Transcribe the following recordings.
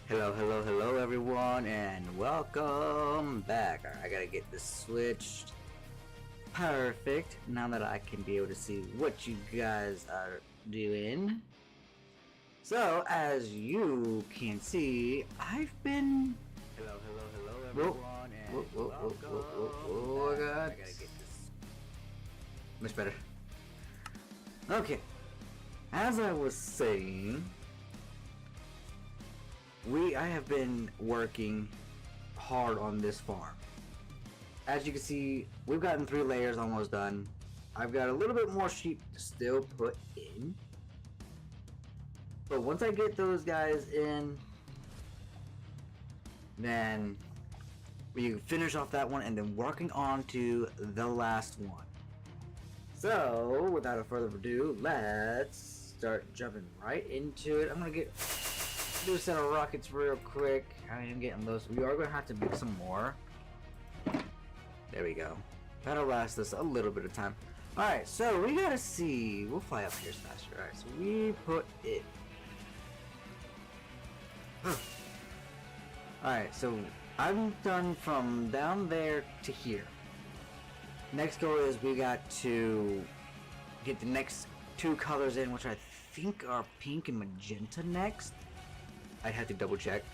Hello everyone, and welcome back. Alright, I gotta get this switched. Perfect. Now that I can be able to see what you guys are doing. So, as you can see, I've been... Hello everyone, and welcome back. I gotta get this... Much better. Okay. As I was saying... I have been working hard on this farm. As you can see, we've gotten 3 layers almost done. I've got a little bit more sheep to still put in. But once I get those guys in, then we can finish off that one and then working on to the last one. So, without further ado, let's start jumping right into it. I'm gonna do a set of rockets real quick. I am getting those. We are going to have to make some more. There we go. That'll last us a little bit of time. Alright, so we gotta see. We'll fly up here faster. Alright, so we put it. Alright, so I'm done from down there to here. Next goal is we got to get the next 2 colors in, which I think are pink and magenta next. I'd have to double check.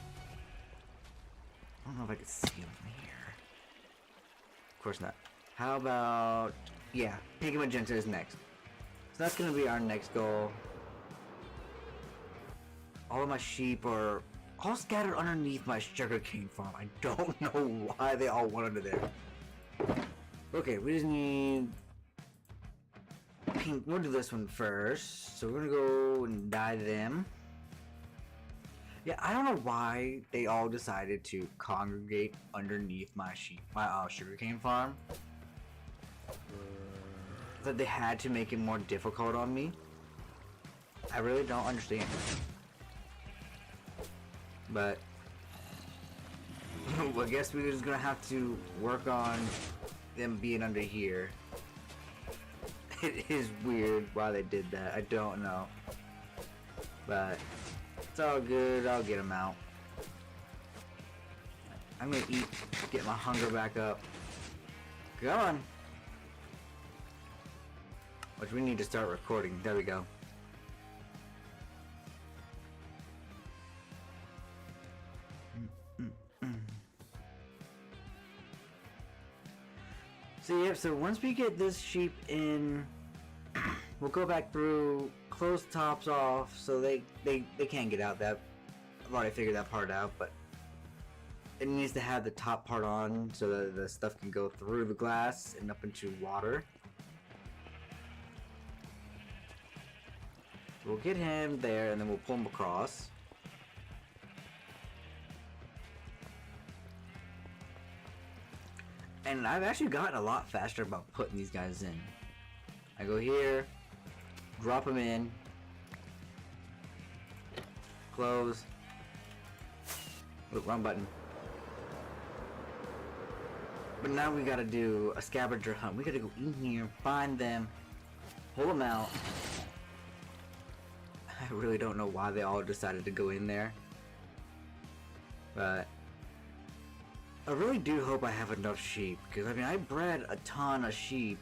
I don't know if I can see them from here. Of course not. How about... yeah, pink and magenta is next. So that's going to be our next goal. All of my sheep are all scattered underneath my sugarcane farm. I don't know why they all went under there. Okay, we just need... pink. We'll do this one first. So we're going to go and dye them. Yeah, I don't know why they all decided to congregate underneath my sugarcane farm. That they had to make it more difficult on me. I really don't understand. But I guess we're just gonna have to work on them being under here. It is weird why they did that. I don't know. But it's all good, I'll get them out. I'm gonna eat, get my hunger back up. Come on! Which we need to start recording, there we go. So yeah, so once we get this sheep in, we'll go back through, close tops off so they can't get out. That I've already figured that part out, but it needs to have the top part on so that the stuff can go through the glass and up into water. So we'll get him there and then we'll pull him across. And I've actually gotten a lot faster about putting these guys in. I go here, drop them in, close. Look, wrong button. But now we gotta do a scavenger hunt. We gotta go in here, find them, pull them out. I really don't know why they all decided to go in there. But I really do hope I have enough sheep, because I mean I bred a ton of sheep.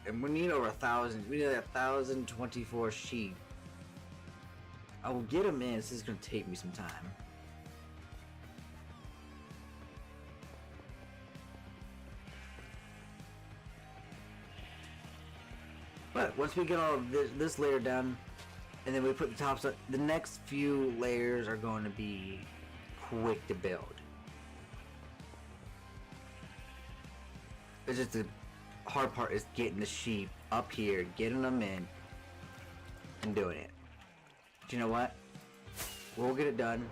And we need over 1,000. We need 1,024 sheep. I will get them in. This is going to take me some time. But once we get all of this layer done, and then we put the tops up, the next few layers are going to be quick to build. It's just the hard part is getting the sheep up here, getting them in, and doing it. But you know what? We'll get it done.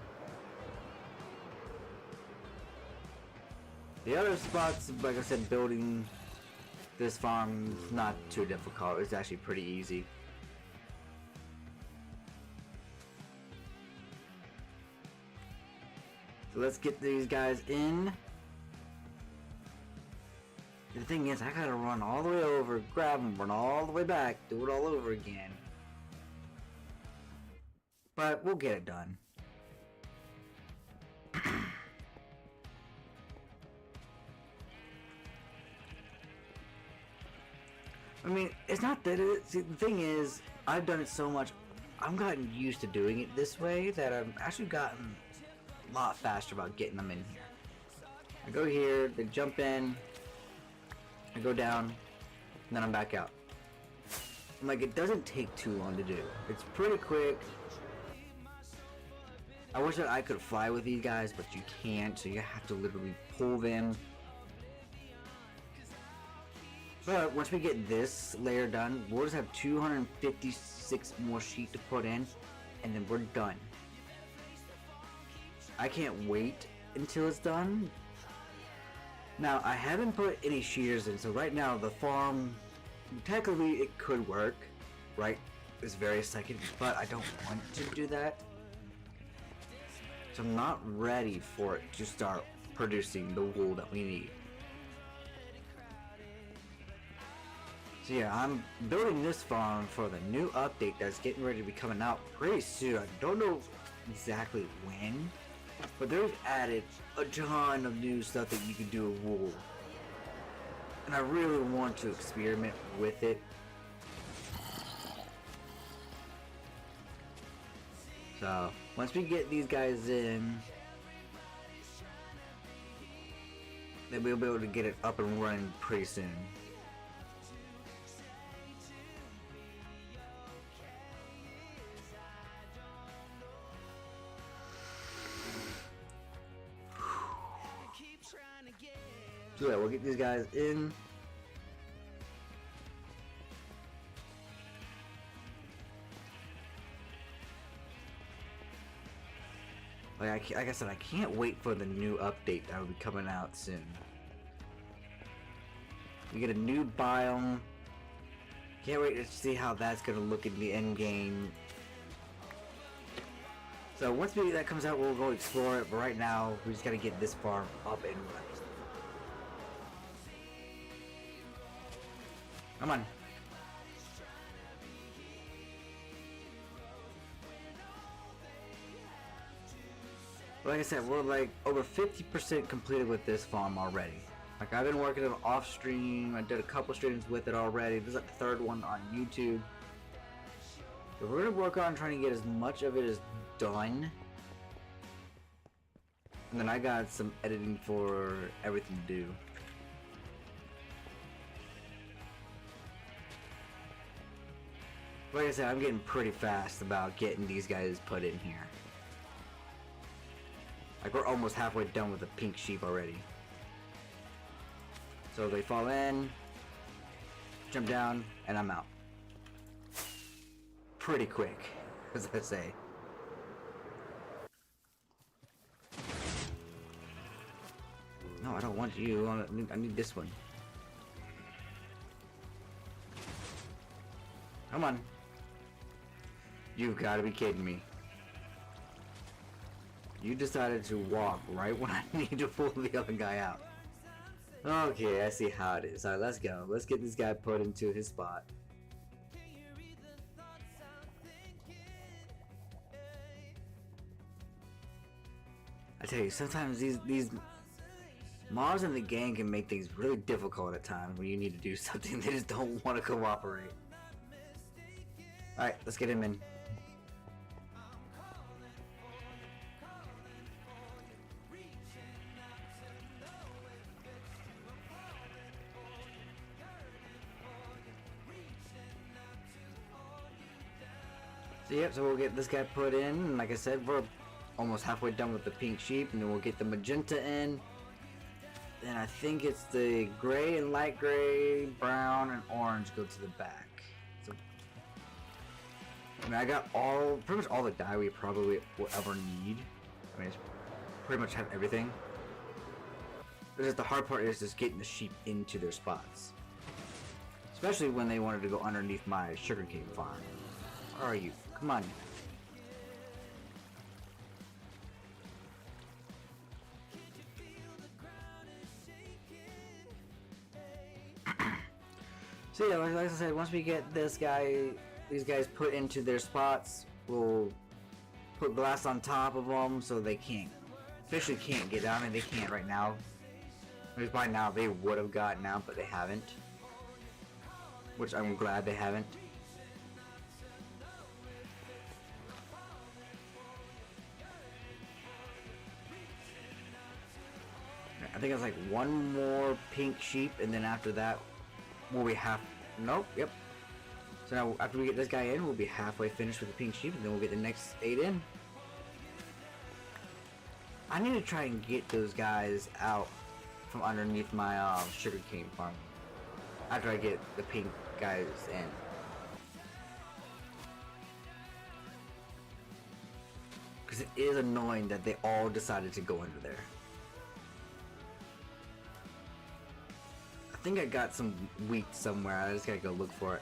The other spots, like I said, building this farm is not too difficult. It's actually pretty easy. So let's get these guys in. The thing is, I gotta run all the way over, grab them, run all the way back, do it all over again. But we'll get it done. I mean, it's not that it. See, the thing is, I've done it so much. I've gotten used to doing it this way that I've actually gotten a lot faster about getting them in here. I go here, they jump in, I go down, and then I'm back out. I'm like, it doesn't take too long to do. It's pretty quick. I wish that I could fly with these guys, but you can't, so you have to literally pull them. But once we get this layer done, we'll just have 256 more sheep to put in, and then we're done. I can't wait until it's done. Now, I haven't put any shears in, so right now the farm, technically it could work, right this very second, but I don't want to do that. So I'm not ready for it to start producing the wool that we need. So yeah, I'm building this farm for the new update that's getting ready to be coming out pretty soon. I don't know exactly when, but they've added a ton of new stuff that you can do with wool. And I really want to experiment with it. So, once we get these guys in, then we'll be able to get it up and running pretty soon. So yeah, we'll get these guys in. Like I said, I can't wait for the new update that will be coming out soon. We get a new biome. Can't wait to see how that's gonna look in the end game. So once that comes out, we'll go explore it. But right now, we just gotta get this farm up and running. Come on. Like I said, we're like over 50% completed with this farm already. Like I've been working on off stream. I did a couple streams with it already. This is like the third one on YouTube. So we're gonna work on trying to get as much of it as done. And then I got some editing for everything to do. Like I said, I'm getting pretty fast about getting these guys put in here. Like we're almost halfway done with the pink sheep already. So they fall in, jump down, and I'm out. Pretty quick, as I say. No, I don't want you. I need this one. Come on. You've got to be kidding me. You decided to walk right when I need to pull the other guy out. Okay, I see how it is. Alright, let's go. Let's get this guy put into his spot. I tell you, sometimes these mobs in the game can make things really difficult at times when you need to do something. They just don't want to cooperate. Alright, let's get him in. So yep, so we'll get this guy put in, and like I said, we're almost halfway done with the pink sheep, and then we'll get the magenta in. Then I think it's the gray and light gray, brown and orange go to the back. So, I mean, I got pretty much all the dye we probably will ever need. I mean, it's pretty much have everything. But just the hard part is just getting the sheep into their spots. Especially when they wanted to go underneath my sugarcane farm. Where are you? Come on. So yeah, like I said, once we get these guys put into their spots, we'll put glass on top of them so they officially can't get out. I mean, they can't right now. Because by now they would have gotten out, but they haven't. which I'm glad they haven't. I think it's like one more pink sheep, and then after that, we'll be nope, yep. So now, after we get this guy in, we'll be halfway finished with the pink sheep, and then we'll get the next 8 in. I need to try and get those guys out from underneath my sugarcane farm after I get the pink guys in. Because it is annoying that they all decided to go under there. I think I got some wheat somewhere. I just gotta go look for it.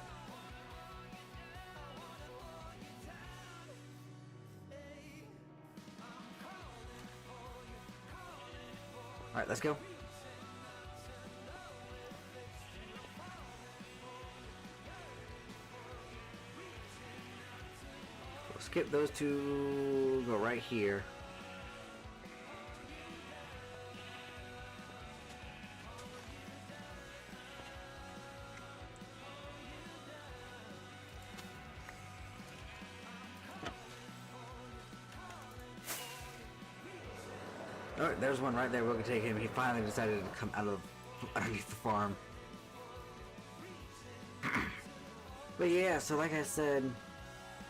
Alright, let's go. We'll skip those two, go right here. Alright, there's one right there. We're gonna take him. He finally decided to come out of underneath the farm. But yeah, so like I said,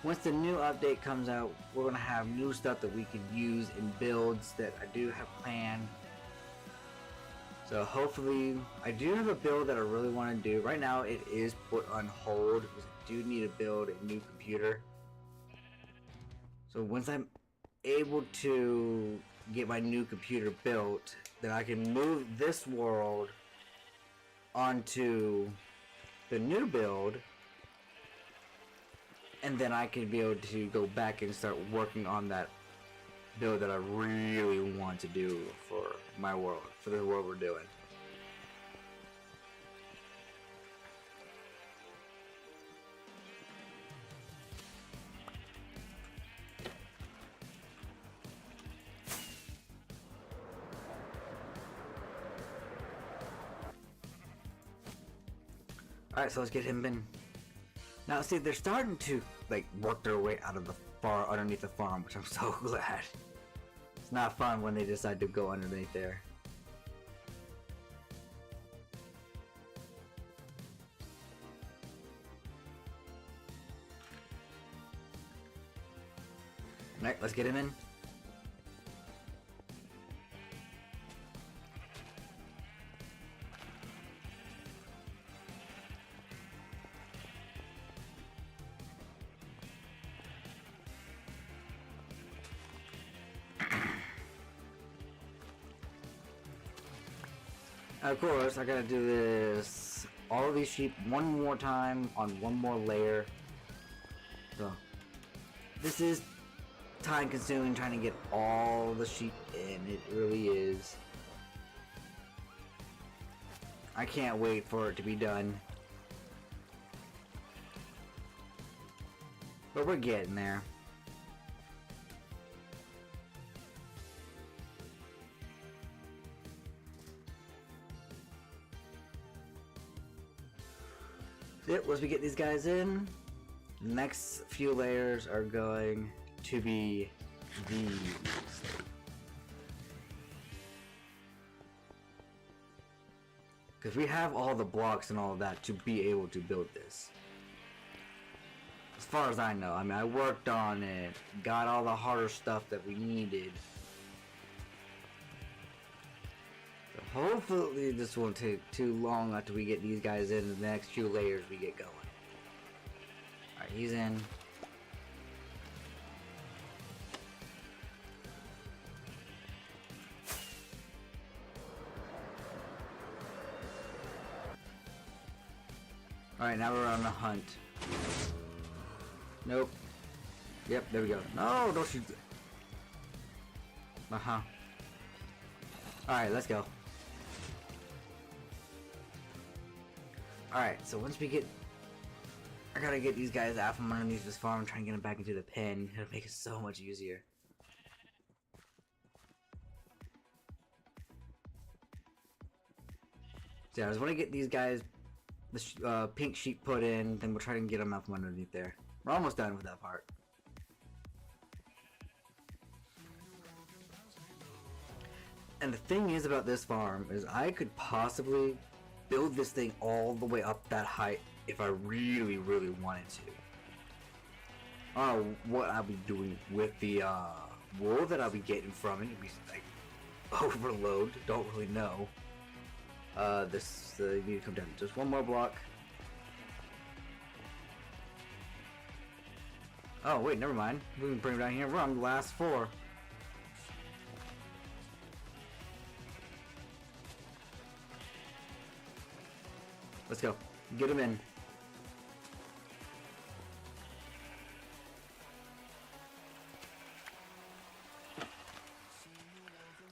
once the new update comes out, we're gonna have new stuff that we can use in builds that I do have planned. So hopefully, I do have a build that I really want to do. Right now, it is put on hold because I do need to build a new computer. So once I'm able to get my new computer built, then I can move this world onto the new build, and then I can be able to go back and start working on that build that I really want to do for my world, for the world we're doing. Alright, so let's get him in. Now, see, they're starting to, like, work their way out of the far underneath the farm, which I'm so glad. It's not fun when they decide to go underneath there. Alright, let's get him in. Of course, I gotta do this, all of these sheep one more time on one more layer. So, this is time consuming trying to get all the sheep in, it really is. I can't wait for it to be done. But we're getting there. Yep, once we get these guys in, the next few layers are going to be these. Because we have all the blocks and all of that to be able to build this. As far as I know, I mean, I worked on it, got all the harder stuff that we needed. Hopefully this won't take too long after we get these guys in the next few layers we get going. Alright, he's in. Alright, now we're on the hunt. Nope. Yep, there we go. No, don't shoot. Uh-huh. Alright, let's go. Alright, so once we get... I gotta get these guys out from underneath this farm and try and get them back into the pen. It'll make it so much easier. So yeah, I just want to get these guys the pink sheep put in, then we'll try to get them out from underneath there. We're almost done with that part. And the thing is about this farm is I could possibly build this thing all the way up that height if I really, really wanted to. I don't know what I'll be doing with the wool that I'll be getting from it. It'll be like overload. Don't really know. This you need to come down just one more block. Oh wait, never mind. We can bring it down here. We're on the last 4. Let's go. Get him in.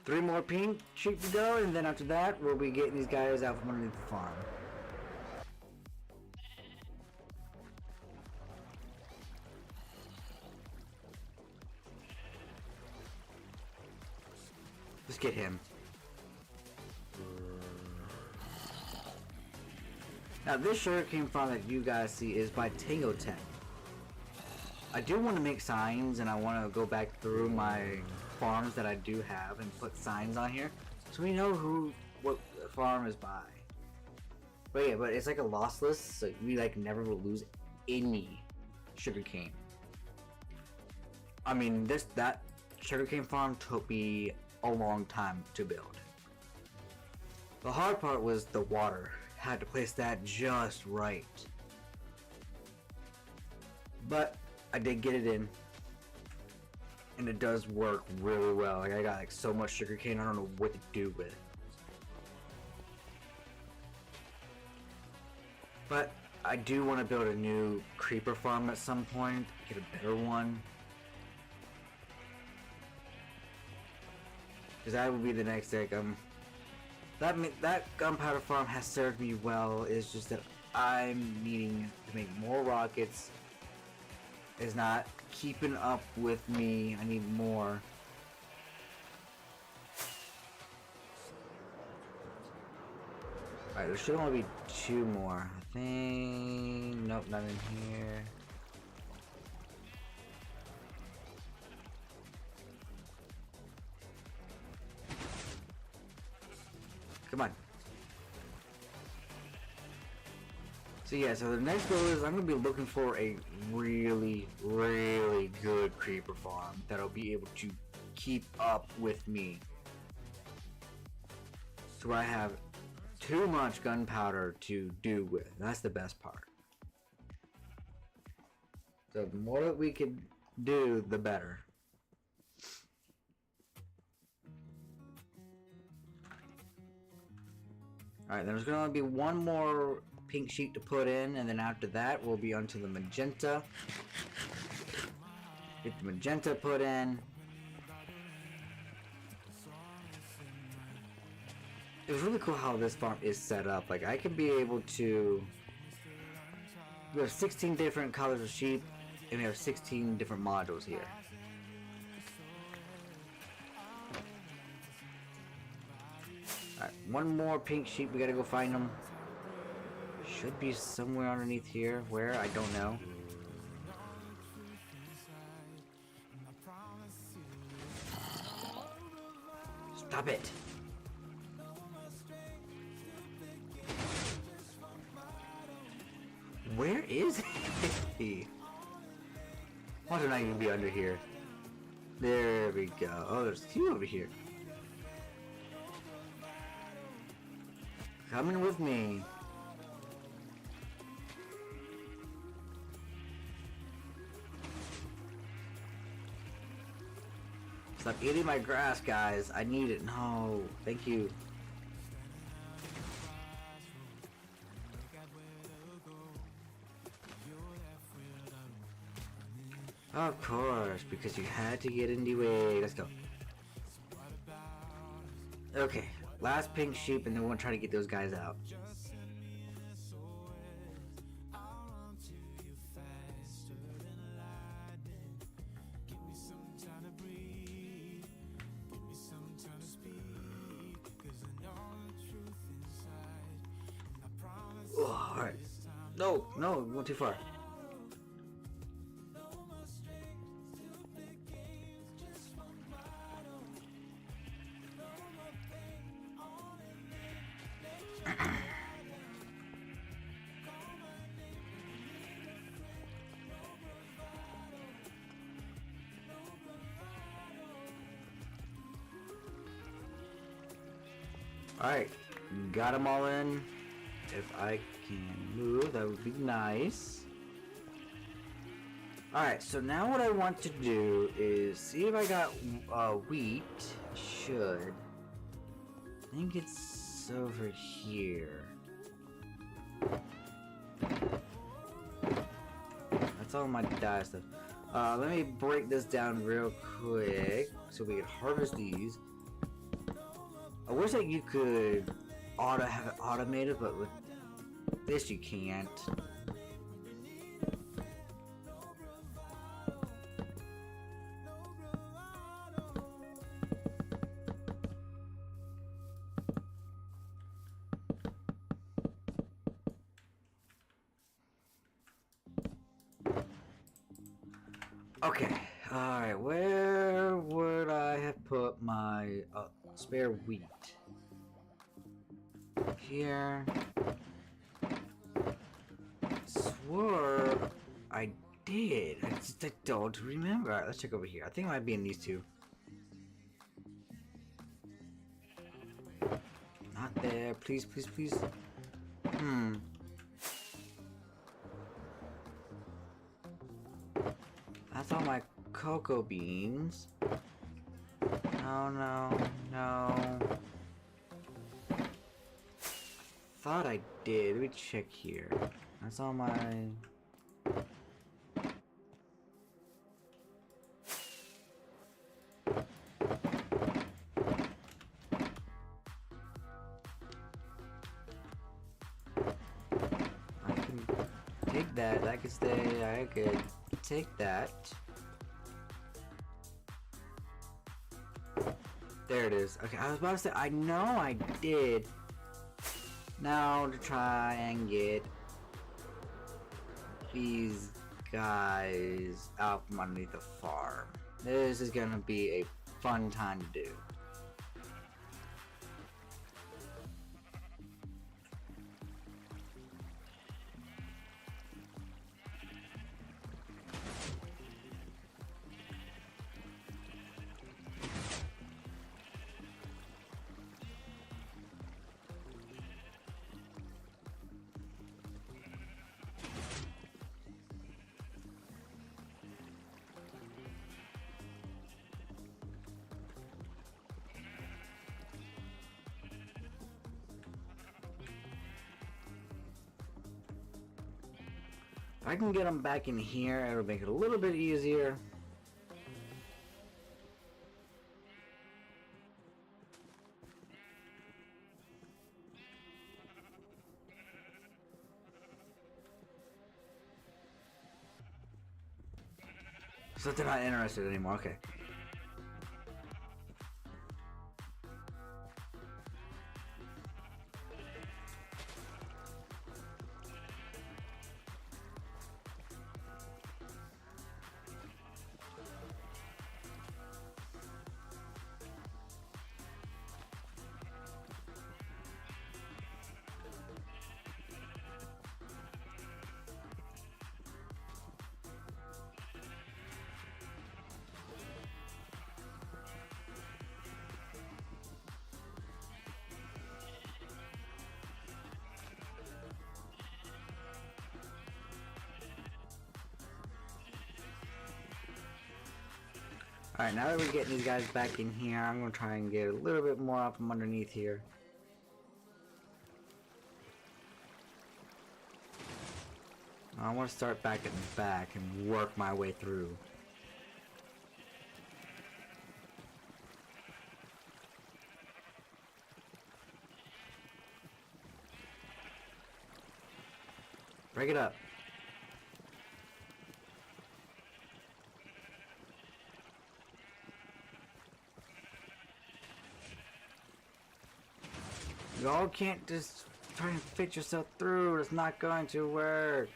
Three more pink sheep to go, and then after that, we'll be getting these guys out from underneath the farm. Let's get him. Now this sugarcane farm that you guys see is by Tango Tech. I do want to make signs, and I want to go back through my farms that I do have and put signs on here, so we know what farm is by. But yeah, but it's like a loss list, so we like never will lose any sugarcane. I mean, that sugarcane farm took me a long time to build. The hard part was the water. Had to place that just right. But I did get it in. And it does work really well. Like I got like so much sugarcane, I don't know what to do with it. But I do want to build a new creeper farm at some point. Get a better one. Because that would be the next thing. That gunpowder farm has served me well. It's just that I'm needing to make more rockets. It's not keeping up with me. I need more. Alright, there should only be 2 more. I think... Nope, not in here. Come on. So yeah, so the next goal is I'm going to be looking for a really, really good creeper farm that'll be able to keep up with me. So I have too much gunpowder to do with. That's the best part. So the more that we can do, the better. Alright, there's going to be one more pink sheet to put in, and then after that we'll be onto the magenta. Get the magenta put in. It was really cool how this farm is set up. Like, I could be able to... We have 16 different colors of sheep, and we have 16 different modules here. Alright, one more pink sheep. We gotta go find them. Should be somewhere underneath here. Where? I don't know. Stop it! Where is he? Why don't I even be under here? There we go. Oh, there's 2 over here. Coming with me. Stop eating my grass, guys. I need it. No. Thank you. Of course, because you had to get in the way. Let's go. Okay, last pink sheep, and then we'll try to get those guys out. Alright, No, no, went too far. Alright, got them all in. If I can move, that would be nice. Alright, so now what I want to do is see if I got wheat. Should. I think it's over here. That's all my dye stuff. Let me break this down real quick so we can harvest these. I wish that you could have it automated, but with this you can't. Okay, alright, where would I have put my spare wheat? Here. Swore I did. I don't remember. Alright, let's check over here. I think it might be in these two. Not there. Please, please, please. That's all my cocoa beans. No, no, no. Thought I did. Let me check here. That's all my... I can take that. That could stay. I could take that. There it is. Okay, I was about to say, I know I did. Now to try and get these guys out from underneath the farm. This is gonna be a fun time to do. If I can get them back in here, it'll make it a little bit easier. So they're not interested anymore, okay. Alright, now that we're getting these guys back in here, I'm going to try and get a little bit more out from underneath here. I want to start back at the back and work my way through. Break it up. Y'all can't just Try and fit yourself through. It's not going to work.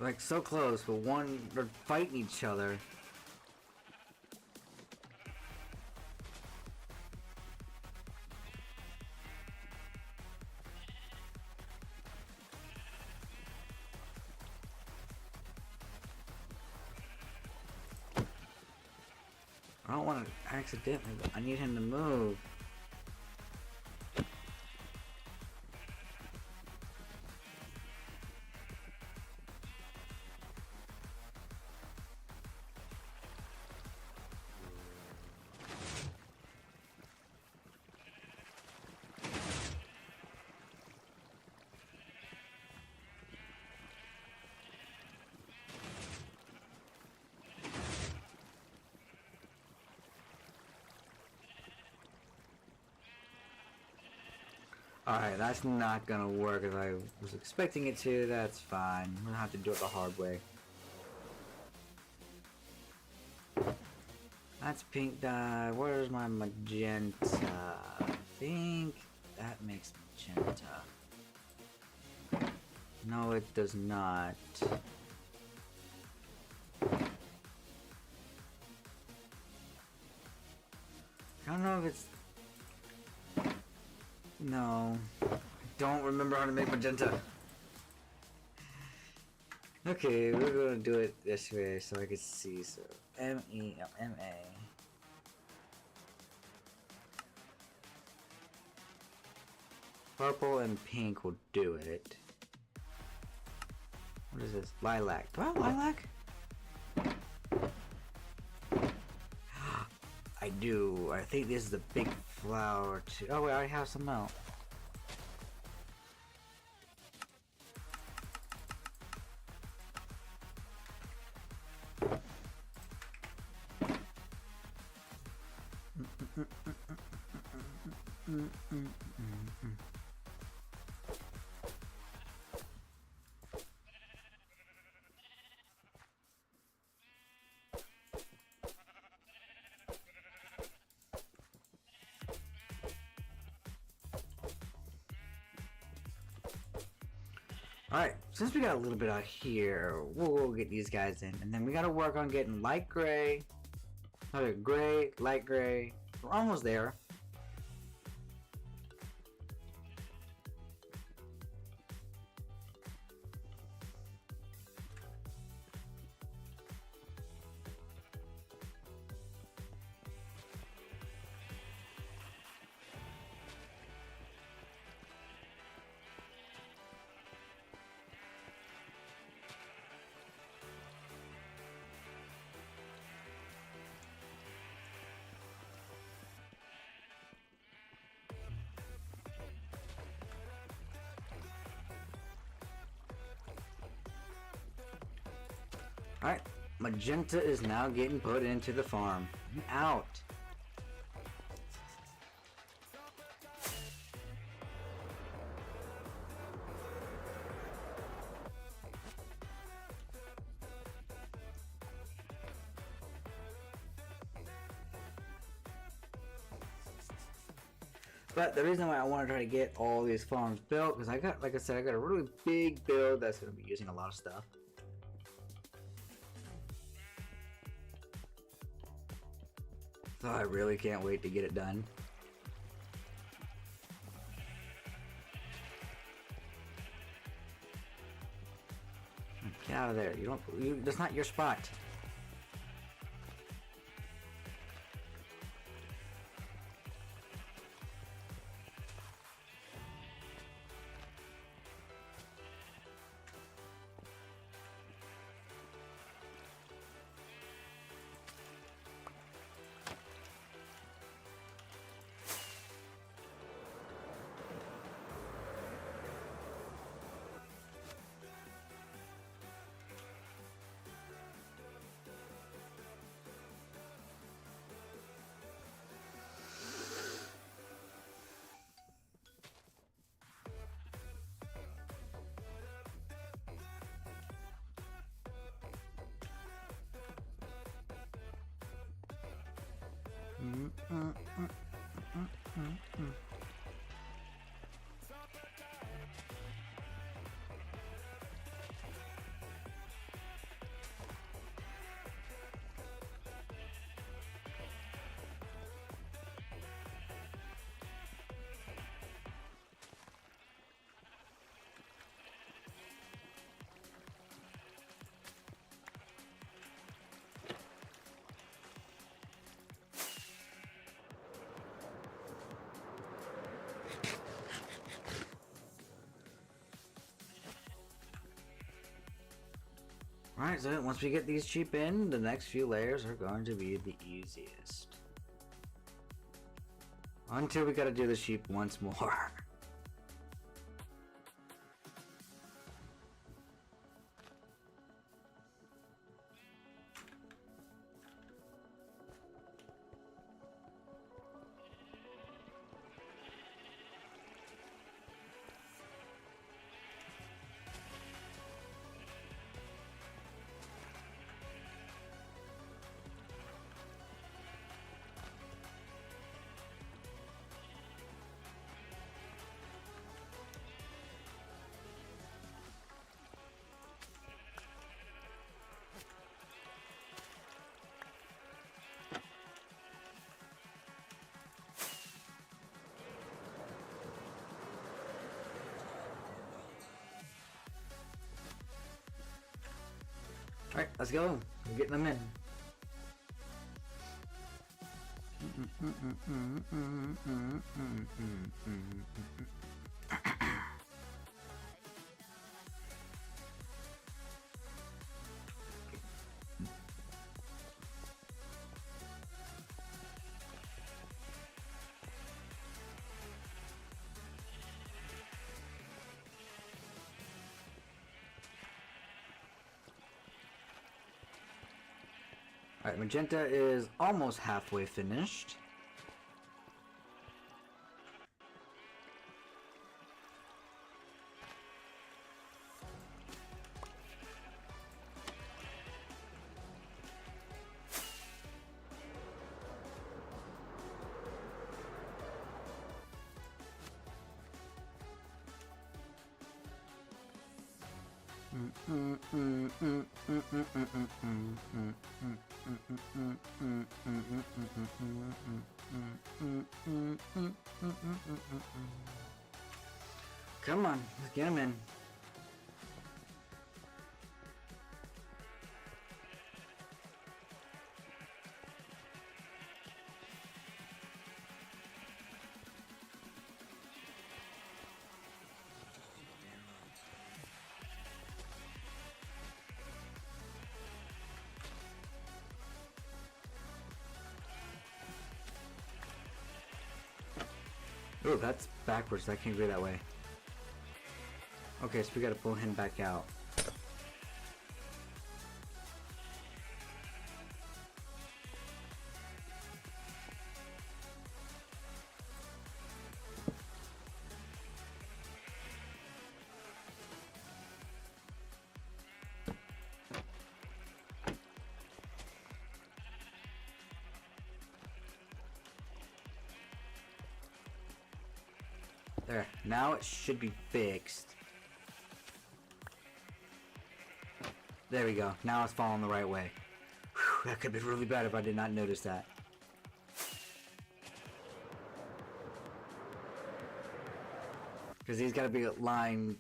Like so close, but they're fighting each other. I don't want to accidentally, but I need him to move. Alright, that's not gonna work as I was expecting it to. That's fine. I'm gonna have to do it the hard way. That's pink dye. Where's my magenta? I think that makes magenta. No, it does not. I don't know if it's... No. I don't remember how to make magenta. Okay, we're gonna do it this way so I can see. So, M-E-M-A. Purple and pink will do it. What is this? Lilac. Do I have lilac? I do. I think this is the big flower too. Oh wait, I already have some out. Alright, since we got a little bit out here, we'll get these guys in. And then we gotta work on getting light gray. Okay, gray, light gray. We're almost there. Alright, magenta is now getting put into the farm. Out. But the reason why I want to try to get all these farms built, because I got, like I said, I got a really big build that's going to be using a lot of stuff. So I really can't wait to get it done. Get out of there. That's not your spot. Alright, so once we get these sheep in, the next few layers are going to be the easiest. Until we gotta do the sheep once more. Alright, let's go. We're getting them in. Alright, magenta is almost halfway finished. Come on, let's get him in. Oh, that's backwards. That can't go that way. Okay, so we gotta pull him back out. There, now it should be fixed. There we go, now it's falling the right way. Whew, that could be really bad if I did not notice that. Because he's got to be lying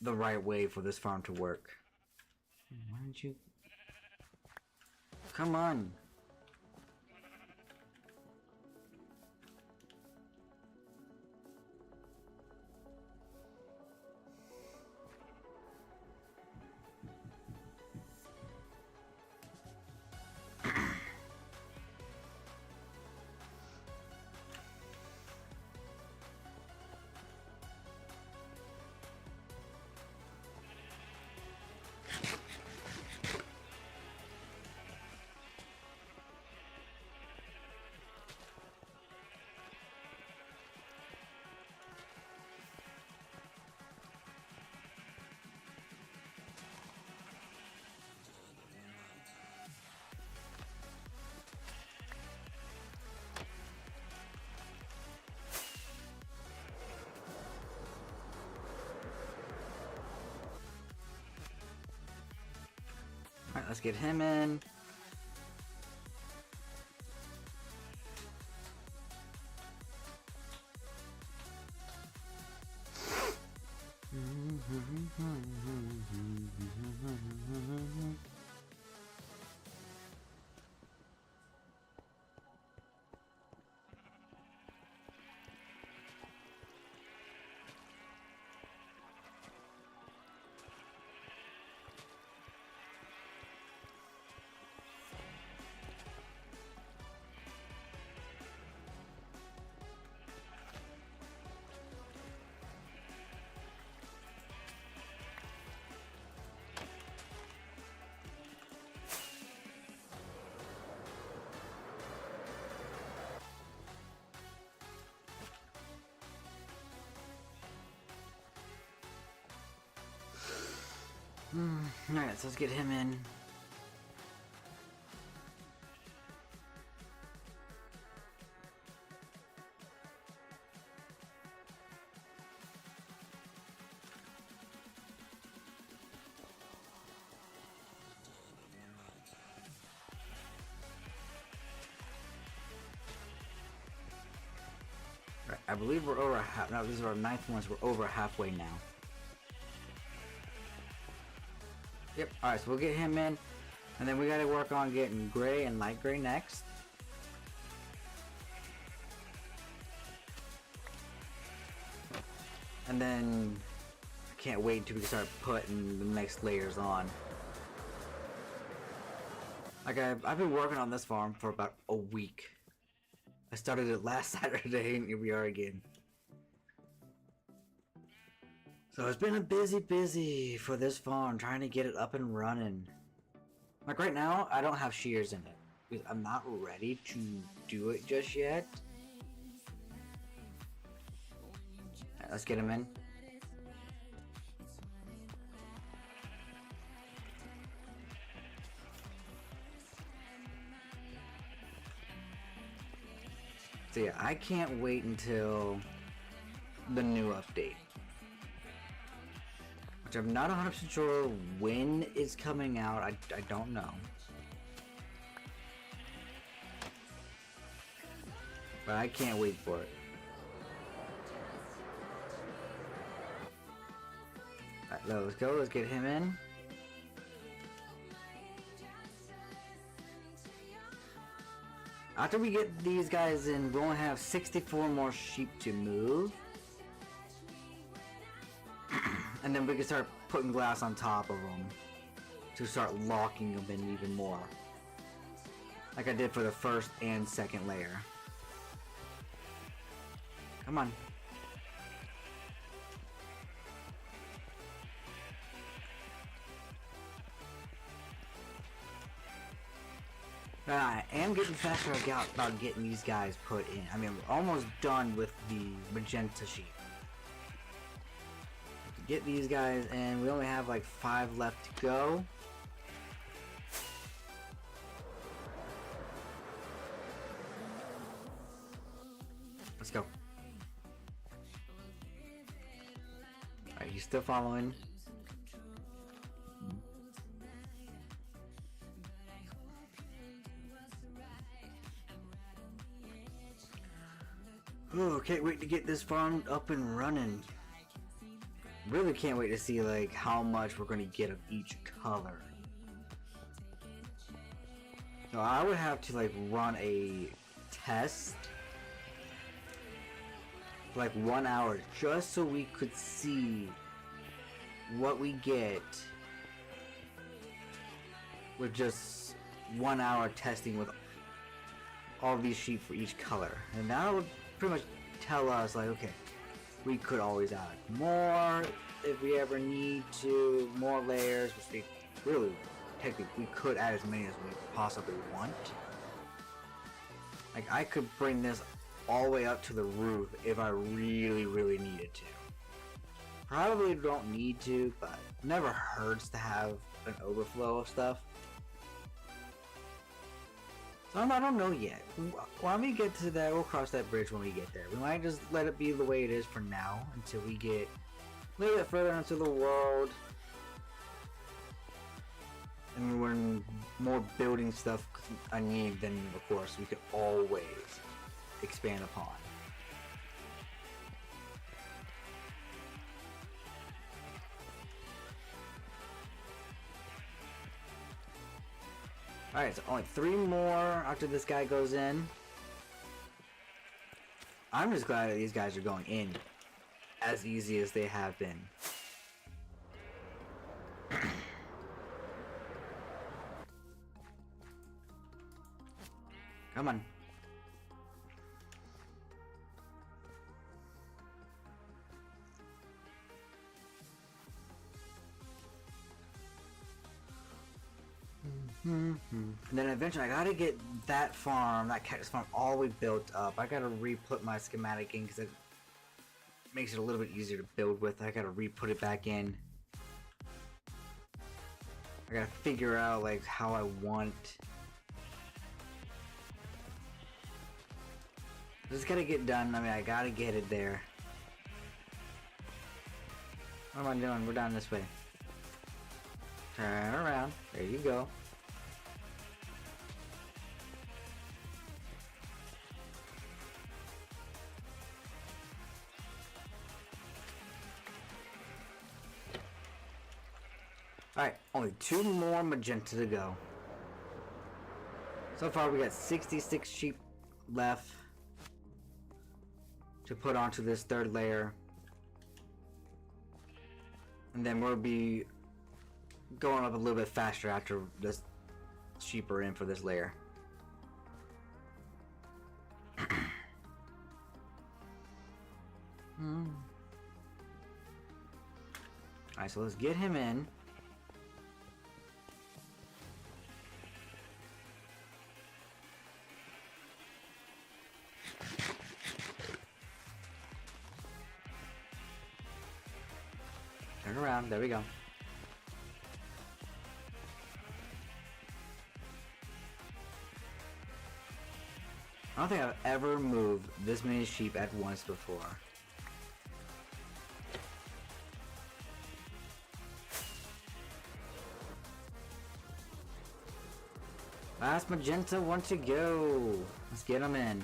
the right way for this farm to work. Why don't you... Come on! Alright, let's get him in. Alright, so let's get him in. Right, I believe we're over half. No, these are our 9th ones. We're over halfway now. Yep, alright, so we'll get him in, and then we gotta work on getting gray and light gray next. And then, I can't wait until we start putting the next layers on. Like, I've been working on this farm for about a week. I started it last Saturday, and here we are again. So it's been a busy for this farm, trying to get it up and running. Like right now, I don't have shears in it, because I'm not ready to do it just yet. Alright, let's get him in. So yeah, I can't wait until the new update. Which I'm not 100% sure when it's coming out, I don't know. But I can't wait for it. Alright, let's go, let's get him in. After we get these guys in, we'll only have 64 more sheep to move. And then we can start putting glass on top of them to start locking them in even more. Like I did for the first and second layer. Come on. But I am getting faster about getting these guys put in. I mean, we're almost done with the magenta sheep. Get these guys in. We only have like 5 left to go. Let's go. Alright, he's still following. Oh, can't wait to get this farm up and running. Really can't wait to see like how much we're going to get of each color. So I would have to like run a test for like 1 hour just so we could see what we get with just 1 hour testing with all these sheep for each color. And that would pretty much tell us like, okay, we could always add more if we ever need to, more layers, which we really, technically, we could add as many as we possibly want. Like, I could bring this all the way up to the roof if I really needed to. Probably don't need to, but never hurts to have an overflow of stuff. So I don't know yet. When we get to that, we'll cross that bridge when we get there. We might just let it be the way it is for now until we get a little bit further into the world. when more building stuff I need, then of course we could always expand upon. Alright, so only 3 more after this guy goes in. I'm just glad that these guys are going in as easy as they have been. Come on. And then eventually I gotta get that farm, that cactus farm, all the way built up. I gotta re-put my schematic in because it makes it a little bit easier to build with. I gotta re-put it back in. I gotta figure out like how I want. Just gotta get done. I mean, I gotta get it there. What am I doing? We're down this way. Turn around. There you go. Alright, only 2 more magenta to go. So far we got 66 sheep left to put onto this 3rd layer. And then we'll be going up a little bit faster after this sheep are in for this layer. Alright, so let's get him in. Turn around, there we go. I don't think I've ever moved this many sheep at once before. Last magenta, one to go. Let's get them in.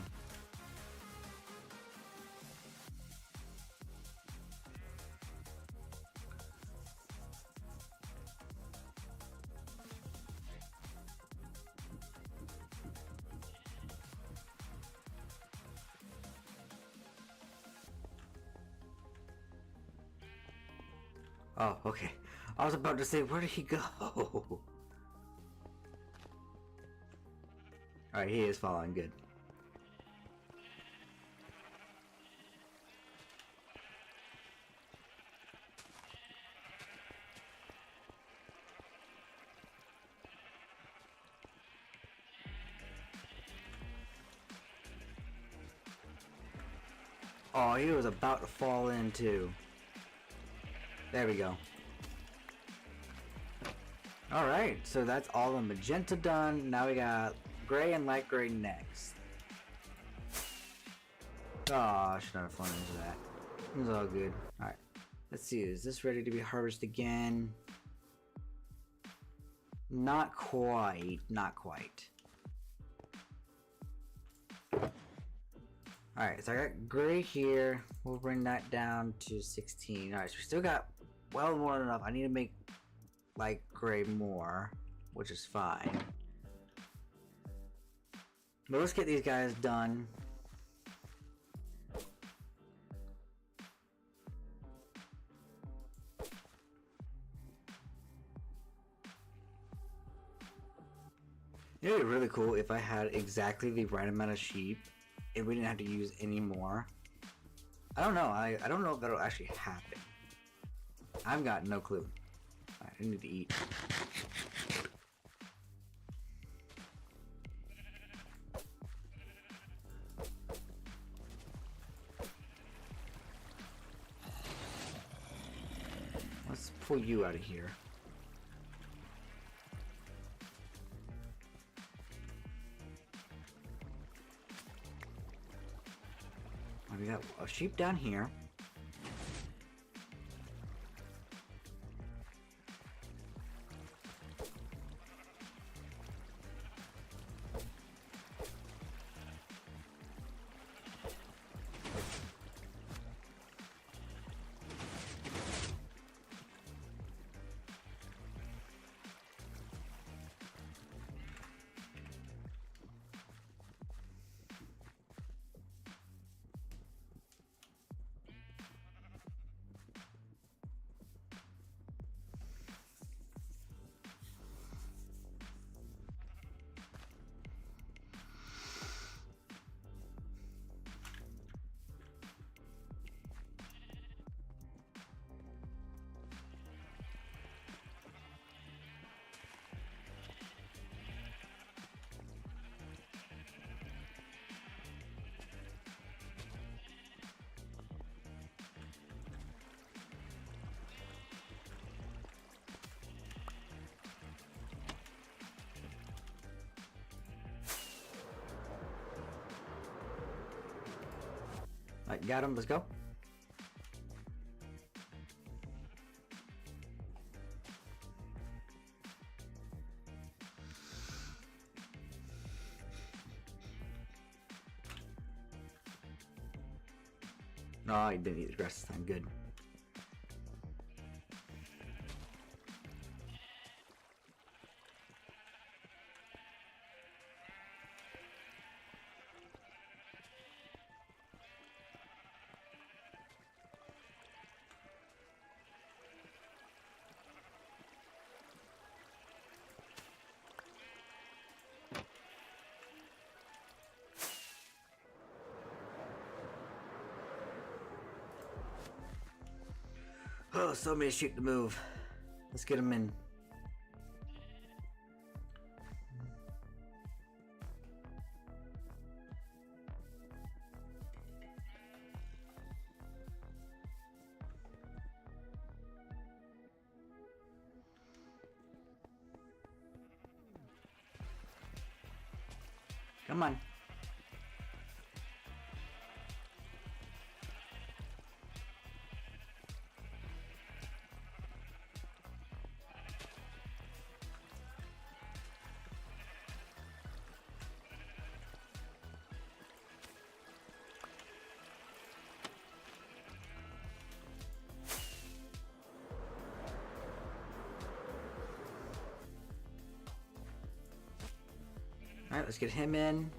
Oh, okay. I was about to say, where did he go? Alright, he is following good. Oh, he was about to fall in too. There we go. Alright, so that's all the magenta done. Now we got gray and light gray next. Oh, I should not have flown into that. It's all good. Alright. Let's see, is this ready to be harvested again? Not quite. Not quite. Alright, so I got gray here. We'll bring that down to 16. Alright, so we still got well more than enough. I need to make light gray more, which is fine. But let's get these guys done. It would be really cool if I had exactly the right amount of sheep and we didn't have to use any more. I don't know. I don't know if that'll actually happen. I've got no clue. I need to eat. Let's pull you out of here. We got a sheep down here. Alright, got him. Let's go. No, I didn't eat the grass this time. Good. Oh, so many sheep to move. Let's get them in. Come on. Alright, let's get him in.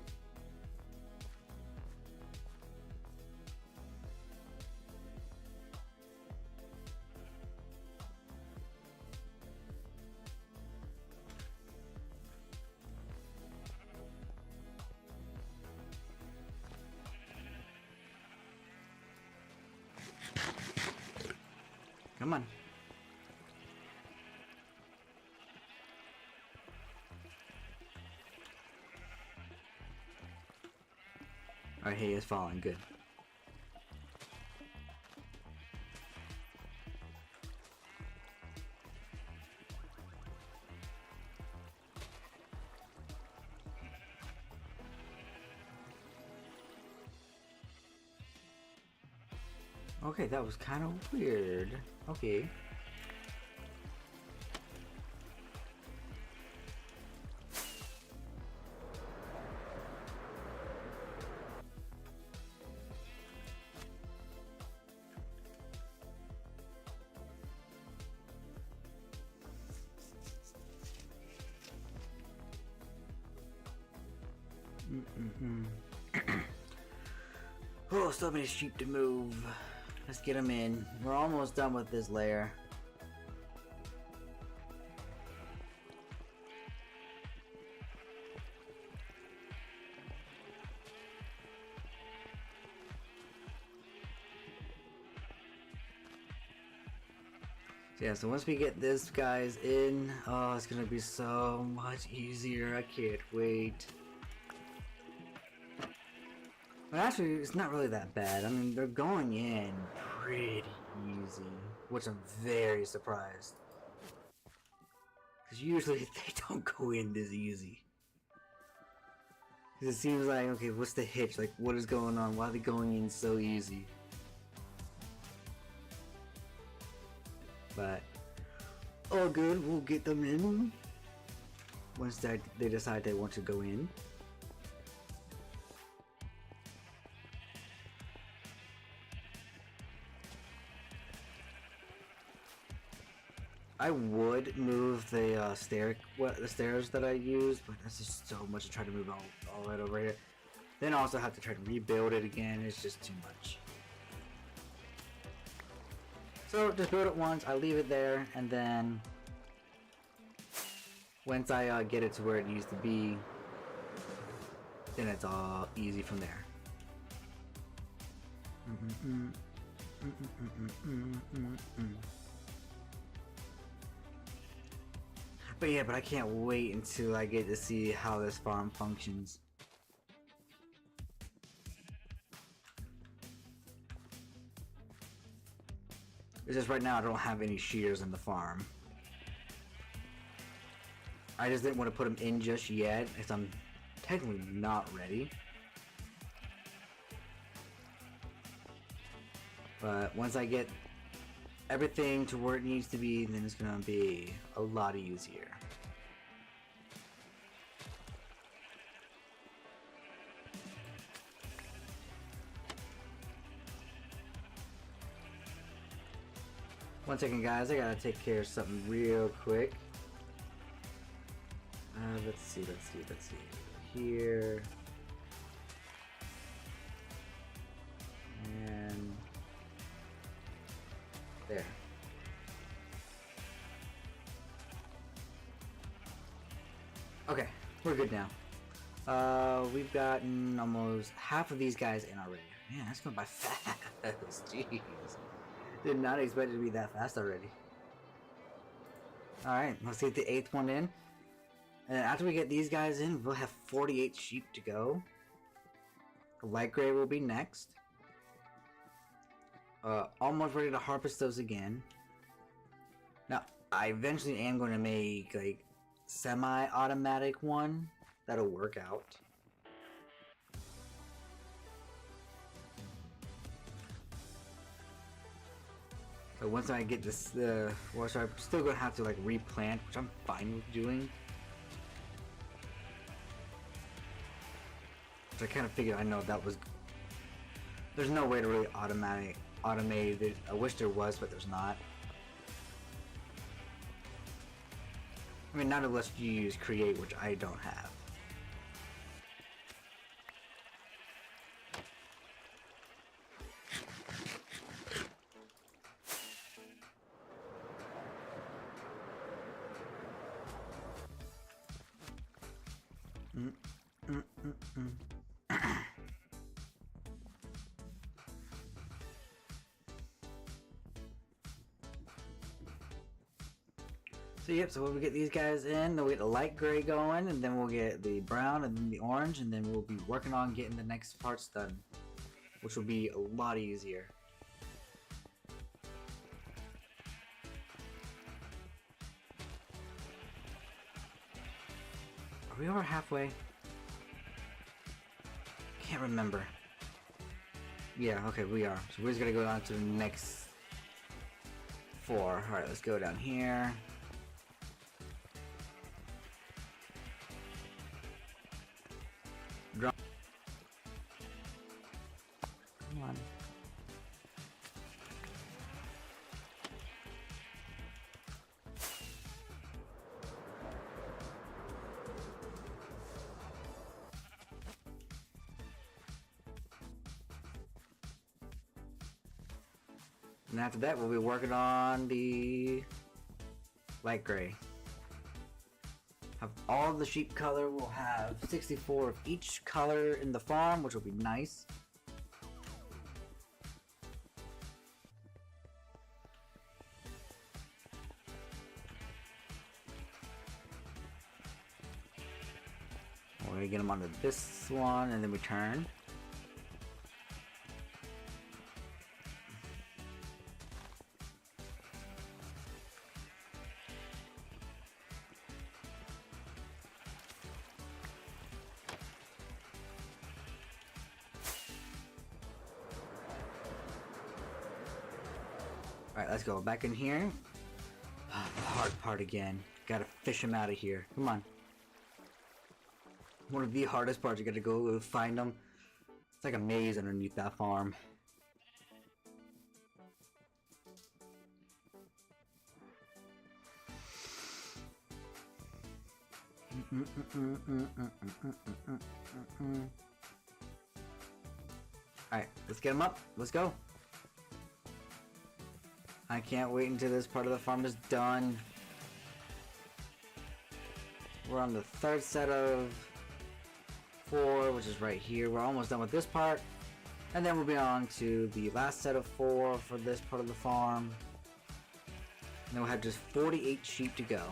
Come on. Alright, he is falling. Good. Okay, that was kind of weird. Okay. Oh, so many sheep to move. Let's get them in. We're almost done with this layer. Yeah, so once we get this guys in, oh, it's gonna be so much easier. I can't wait. But actually, it's not really that bad. I mean, they're going in pretty easy, which I'm very surprised. Because usually they don't go in this easy. Because it seems like, okay, what's the hitch? Like, what is going on? Why are they going in so easy? But, all good, we'll get them in. Once they decide they want to go in. I would move the stairs that I use, but that's just so much to try to move all that over here. Then I also have to try to rebuild it again. It's just too much. So just build it once. I leave it there, and then once I get it to where it needs to be, then it's all easy from there. But yeah, but I can't wait until I get to see how this farm functions. It's just right now I don't have any shears in the farm. I just didn't want to put them in just yet, because I'm technically not ready. But once I get everything to where it needs to be, then it's gonna be a lot easier. One second, guys, I gotta take care of something real quick. Let's see. Here. And there. Okay, we're good now. We've gotten almost half of these guys in already. Man, that's going by fast. Jeez. Did not expect it to be that fast already. Alright, let's get the 8th one in. And then after we get these guys in, we'll have 48 sheep to go. Light gray will be next. Almost ready to harvest those again. Now, I eventually am going to make like semi-automatic one that'll work out. But once I get this, well, so I'm still gonna have to like replant, which I'm fine with doing. So I kind of figured, I know that was. There's no way to really automate it. I wish there was, but there's not. I mean, not unless you use Create, which I don't have. So yep, so when we get these guys in, then we'll get the light gray going, and then we'll get the brown, and then the orange, and then we'll be working on getting the next parts done, which will be a lot easier. Are we over halfway? Can't remember. Yeah, okay, we are. So we're just gonna go down to the next 4. Alright, let's go down here. Come on. And after that, we'll be working on the light gray. Have all the sheep color. We'll have 64 of each color in the farm, which will be nice. We're gonna get them onto this one, and then we turn. Alright, let's go. Back in here. The hard part again. Gotta fish them out of here. Come on. One of the hardest parts. You gotta go find them. It's like a maze underneath that farm. Alright, let's get them up. Let's go. I can't wait until this part of the farm is done. We're on the 3rd set of 4, which is right here. We're almost done with this part. And then we'll be on to the last set of 4 for this part of the farm. And then we'll have just 48 sheep to go.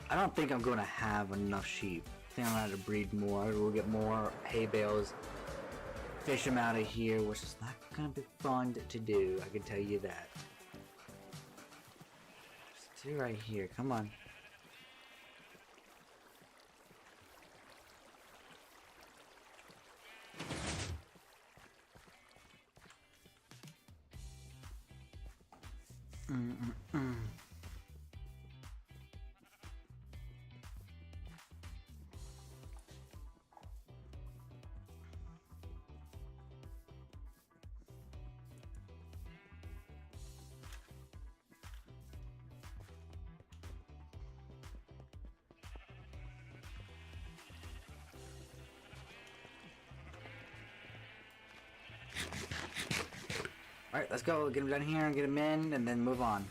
I don't think I'm going to have enough sheep. I think I'm going to have to breed more. We'll get more hay bales. Fish them out of here, which is not gonna be fun to do, I can tell you that. Just do right here, come on. Alright, let's go. Get him down here and get him in, and then move on.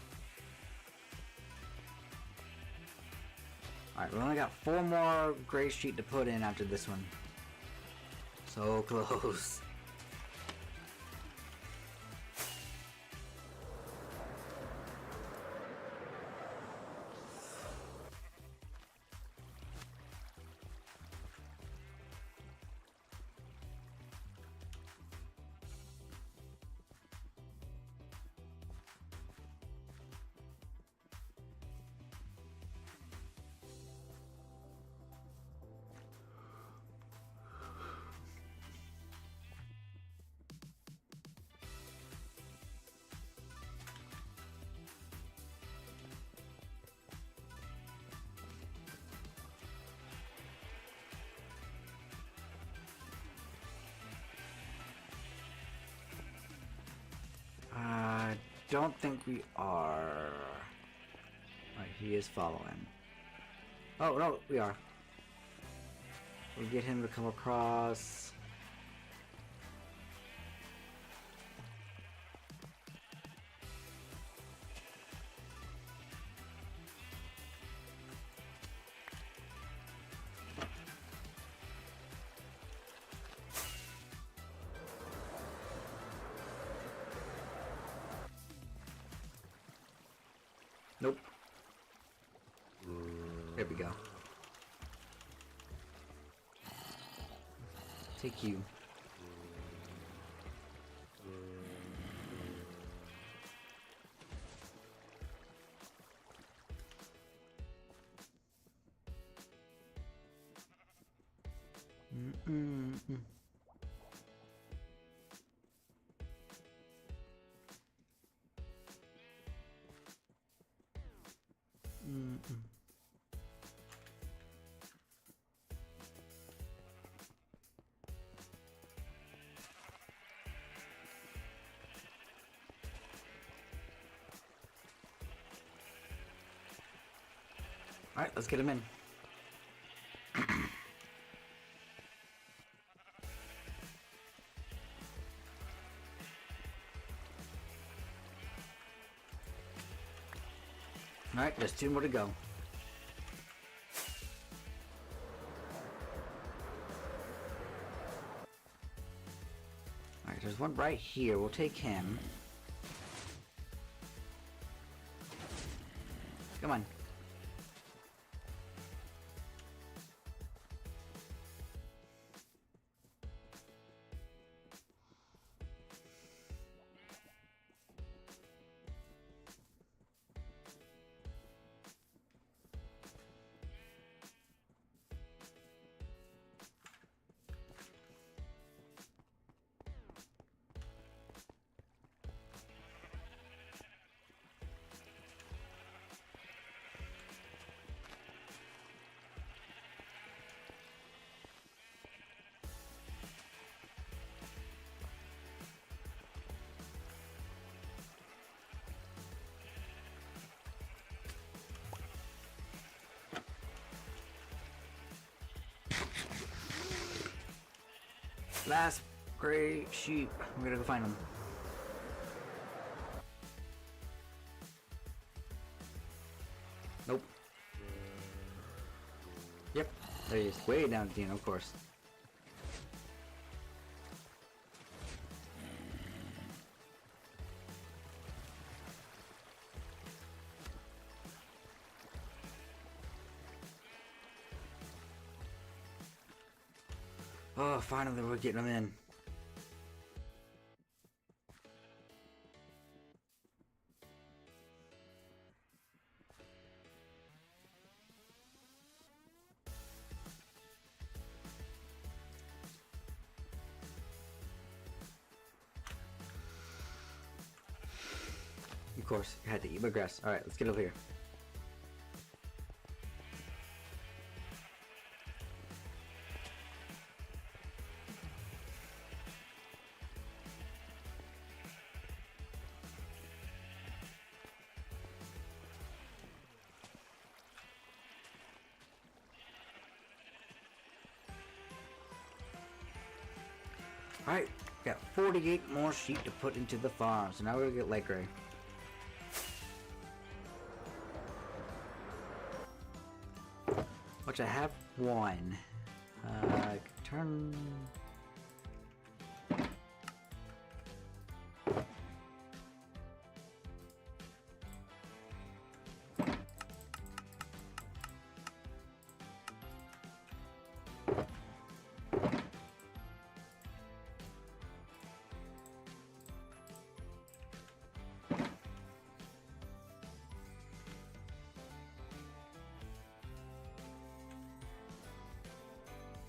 Alright, we only got 4 more gray sheet to put in after this one. So close. Don't think we are. Alright, he is following. Oh, no, we are. We'll get him to come across. Nope. There we go. Take you. Mm-mm-mm. Mm-mm. Alright, let's get him in. Alright, there's 2 more to go. Alright, there's one right here. We'll take him. Come on. Last gray sheep. We're gonna go find him. Nope. Yep. There he is. Way down at the end, of course. Oh, finally we're getting them in. Of course, I had to eat my grass. Alright, let's get over here. Alright, Got 48 more sheep to put into the farm, so now we'll get light gray. Which I have one. Turn...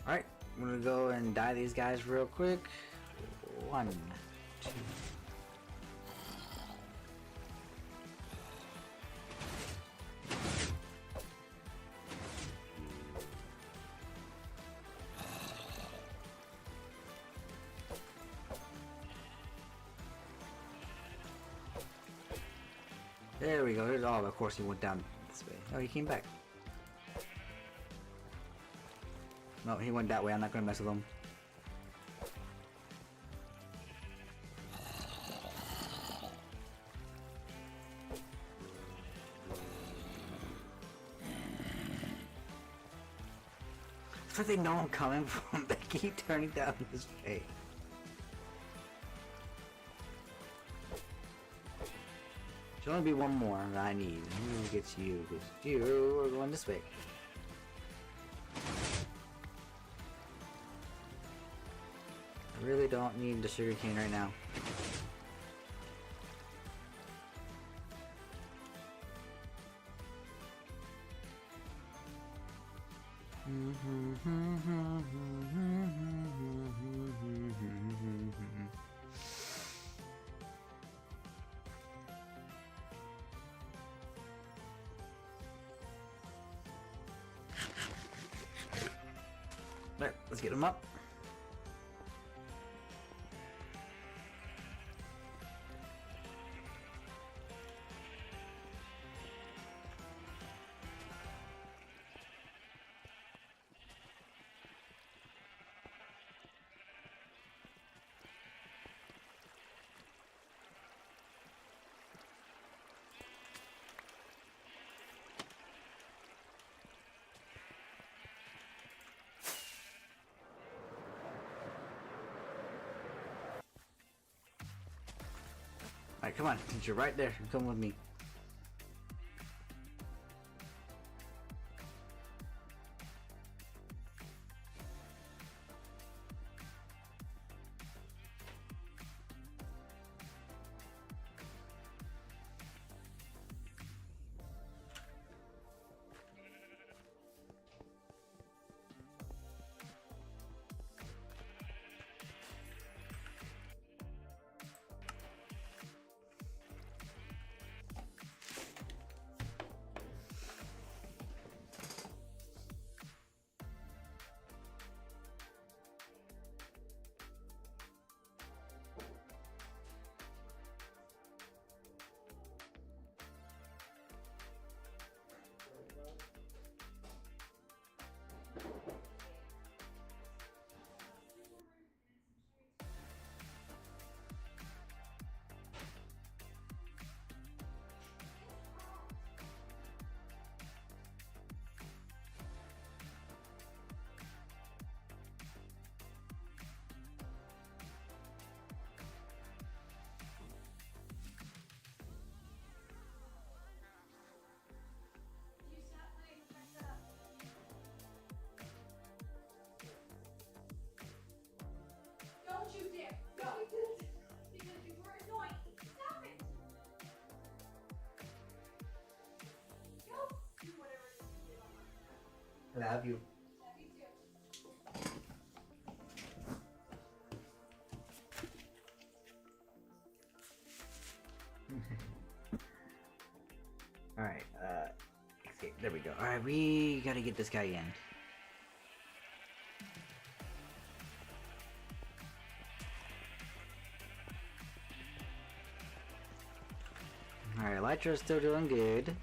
Alright, I'm gonna go and dye these guys real quick. 1, 2. There we go. Here's all. Of course, he went down this way. Oh, he came back. No, he went that way. I'm not gonna mess with him. It's like they know I'm coming from. They keep turning down this way. Should only be one more that I need. Who gets you? Because you are going this way. I really don't need the sugarcane right now. Alright, let's get him up. Alright, come on. You're right there. Come with me. Don't you dare! Go! Because you were annoying. Stop it! Go! Do whatever it is you do. I love you. Love you too. Alright, escape. There we go. Alright, we gotta get this guy in. Alright, Elytra's still doing good.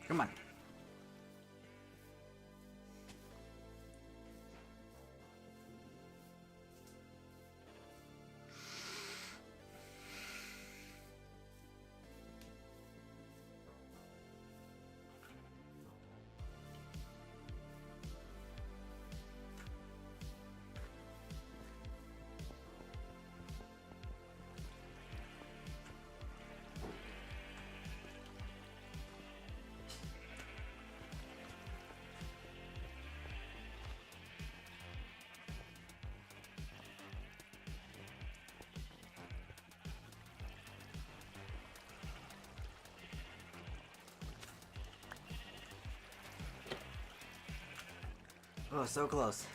Come on. Oh, so close.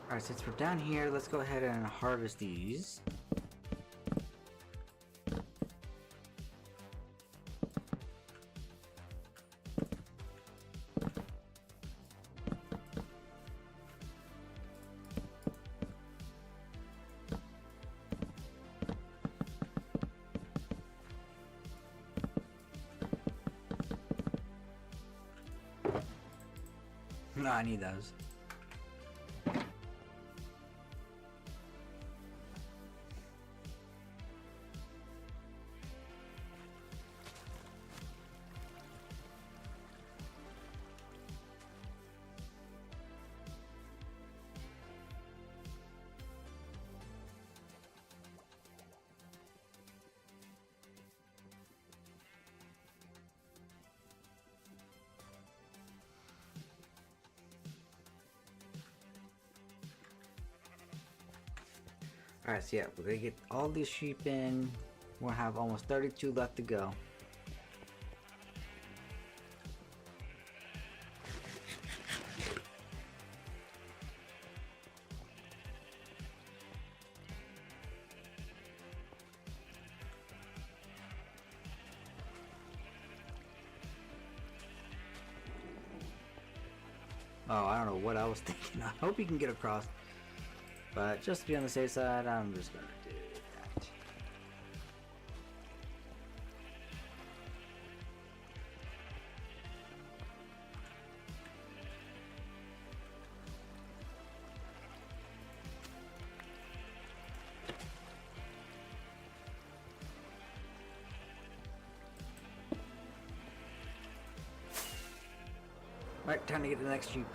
Alright, since we're down here, let's go ahead and harvest these. No, I need those. Alright, so yeah, we're gonna get all these sheep in. We'll have almost 32 left to go. Oh, I don't know what I was thinking. I hope you can get across. But just to be on the safe side, I'm just gonna do that. Alright, time to get to the next sheep.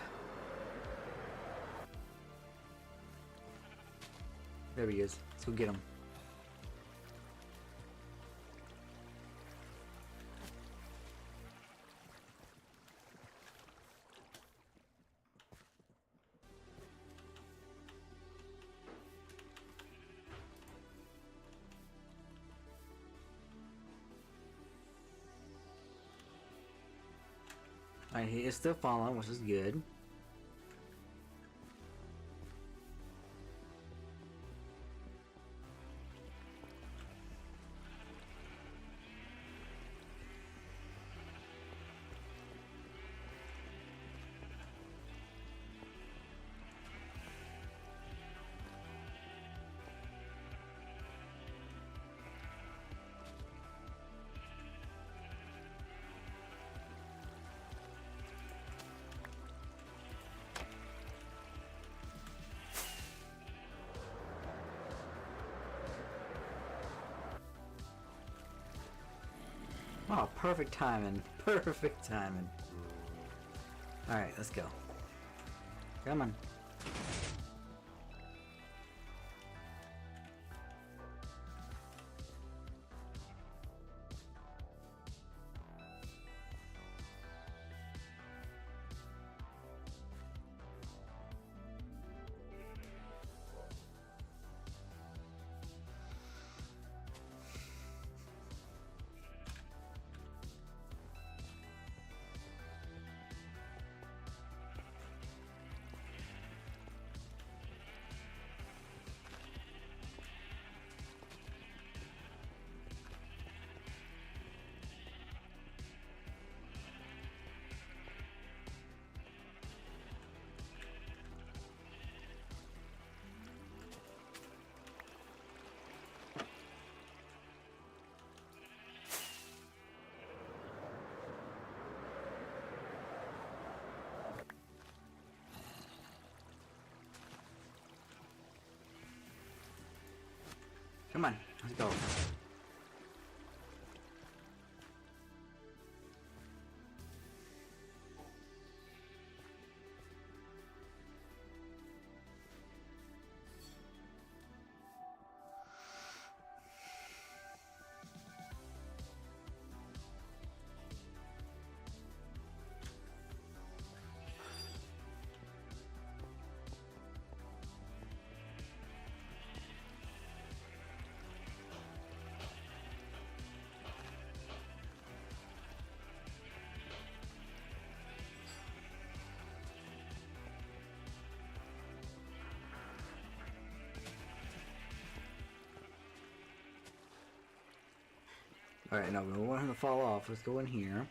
There he is. Let's go get him. Alright, he is still following, which is good. Oh, perfect timing. Perfect timing. Alright, let's go. Come on. Come on, let's go. Alright, no, we don't want him to fall off. Let's go in here.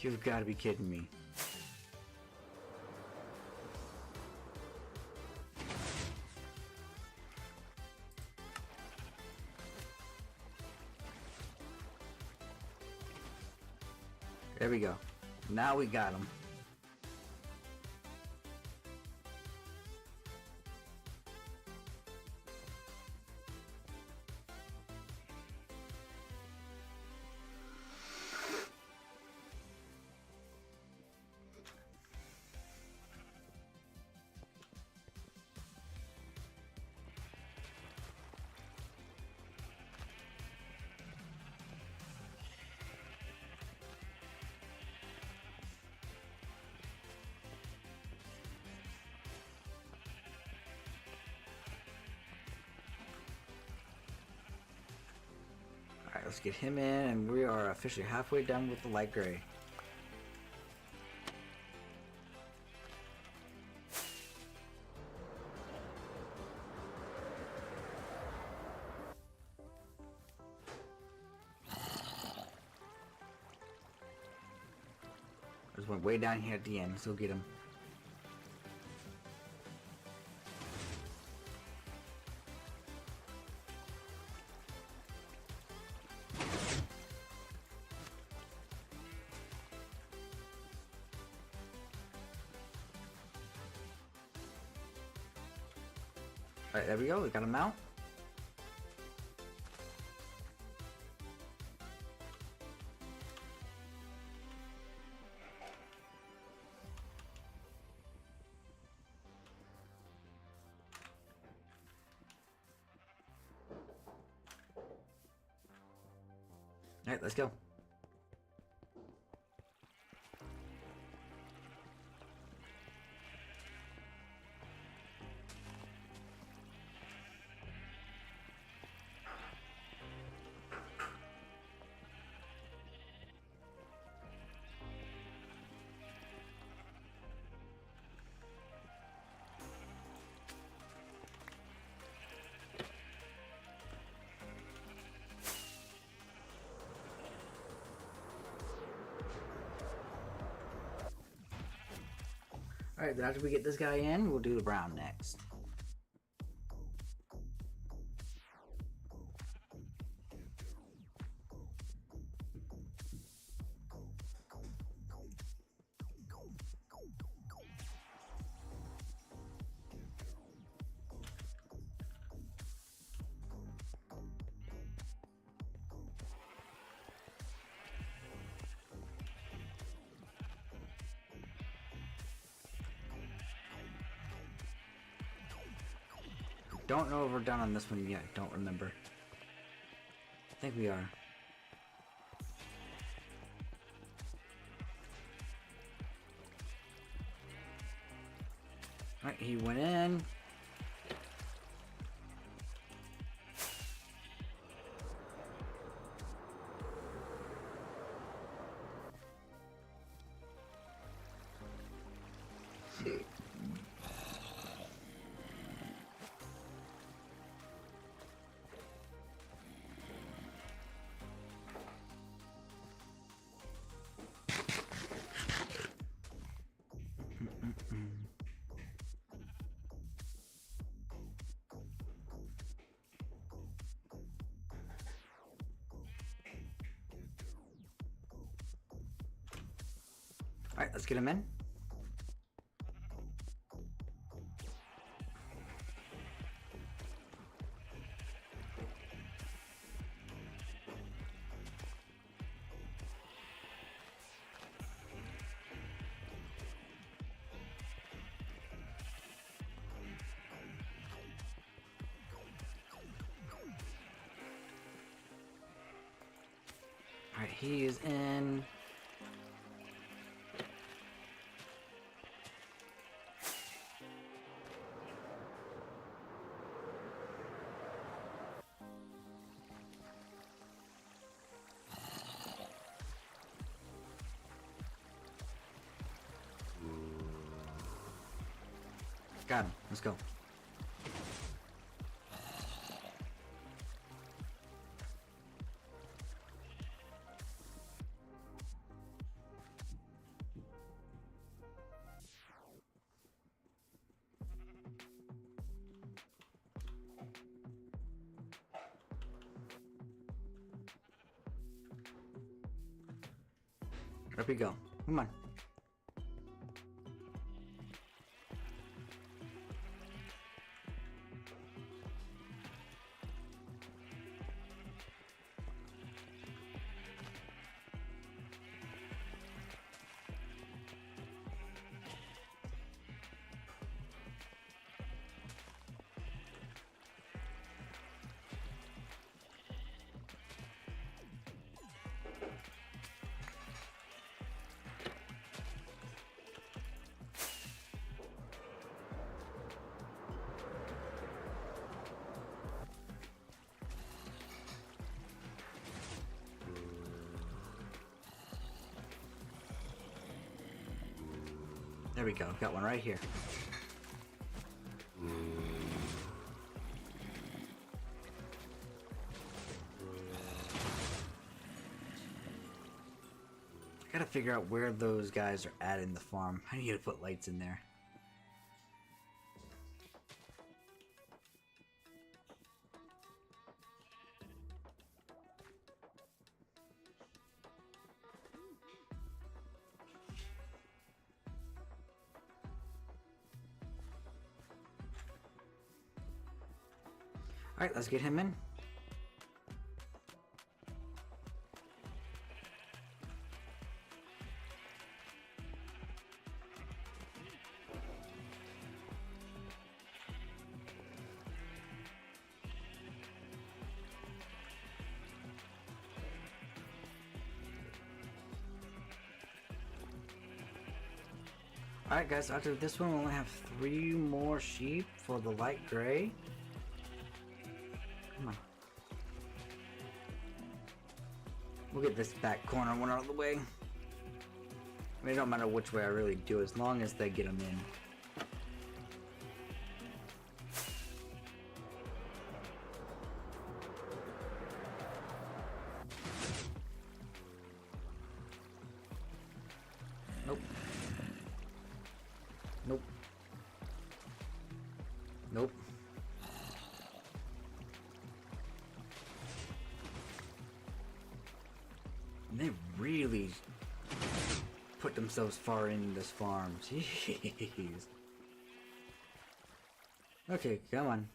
You've got to be kidding me. There we go. Now we got him. Alright, let's get him in, and we are officially halfway done with the light gray. There's one way down here at the end, so get him. Alright, there we go, we got him out. Alright, let's go. Alright, then after we get this guy in, we'll do the brown next. Don't know if we're done on this one yet. Don't remember. I think we are. Alright, he went in. Alright, let's get him in. Alright, he is in. Got him. Let's go. Up we go. Come on. There we go. Got one right here. I gotta figure out where those guys are at in the farm. I need to put lights in there. Alright, let's get him in. Alright guys, after this one we only have 3 more sheep for the light gray. Come on. We'll get this back corner one out of the way. I mean, it don't matter which way I really do, as long as they get them in. Nope. Nope. Nope. They really put themselves far in this farm. Jeez. Okay, come on.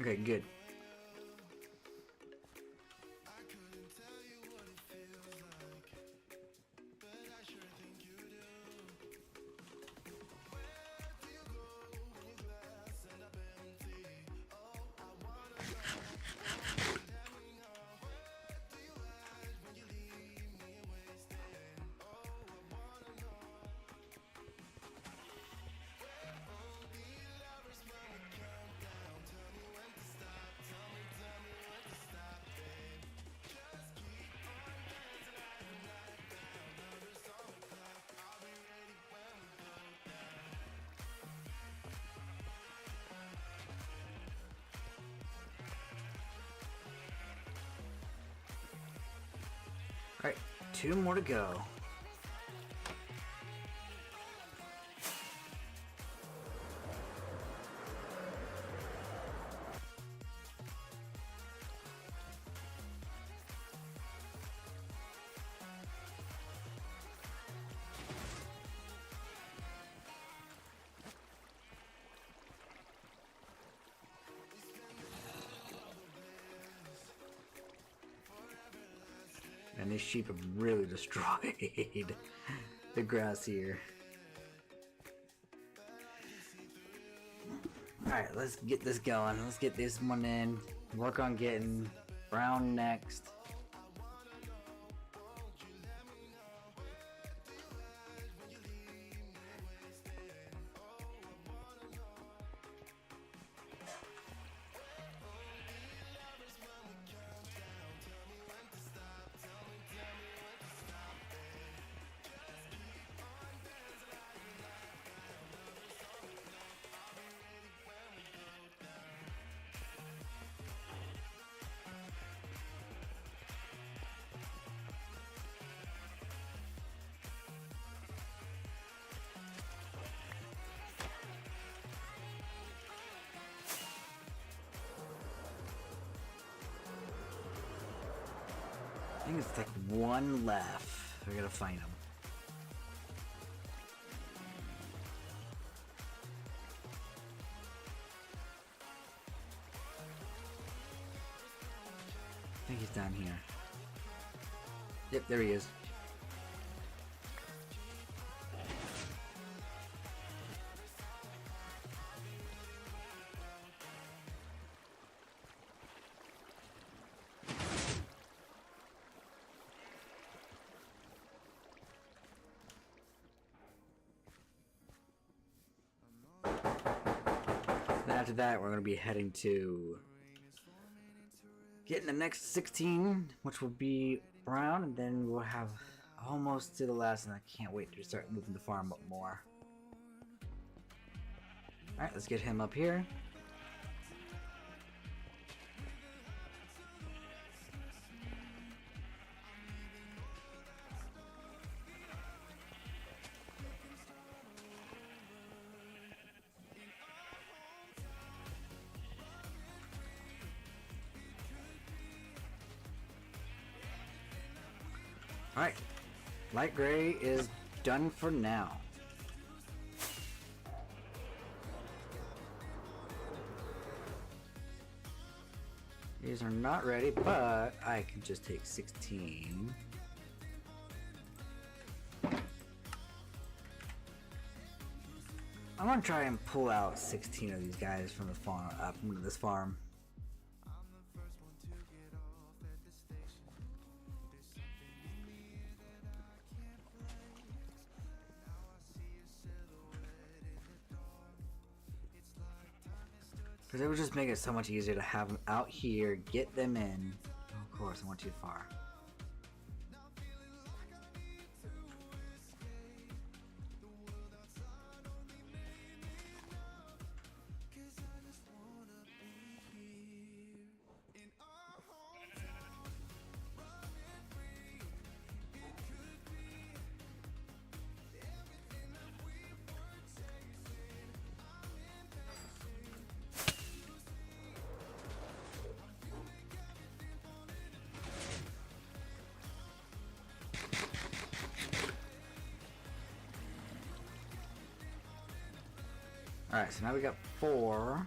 Okay, good. 2 more to go. And these sheep have really destroyed the grass here. Alright, let's get this going. Let's get this one in. Work on getting brown next. I think it's like one left. We gotta find him. I think he's down here. Yep, there he is. Then after that, we're going to be heading to getting the next 16, which will be brown, and then we'll have almost to the last, and I can't wait to start moving the farm up more. Alright, let's get him up here. Alright, light gray is done for now. These are not ready, but I can just take 16. I'm gonna try and pull out 16 of these guys from the farm, from this farm. Because it would just make it so much easier to have them out here, get them in. Oh, of course, I went too far. Alright, so now we got 4.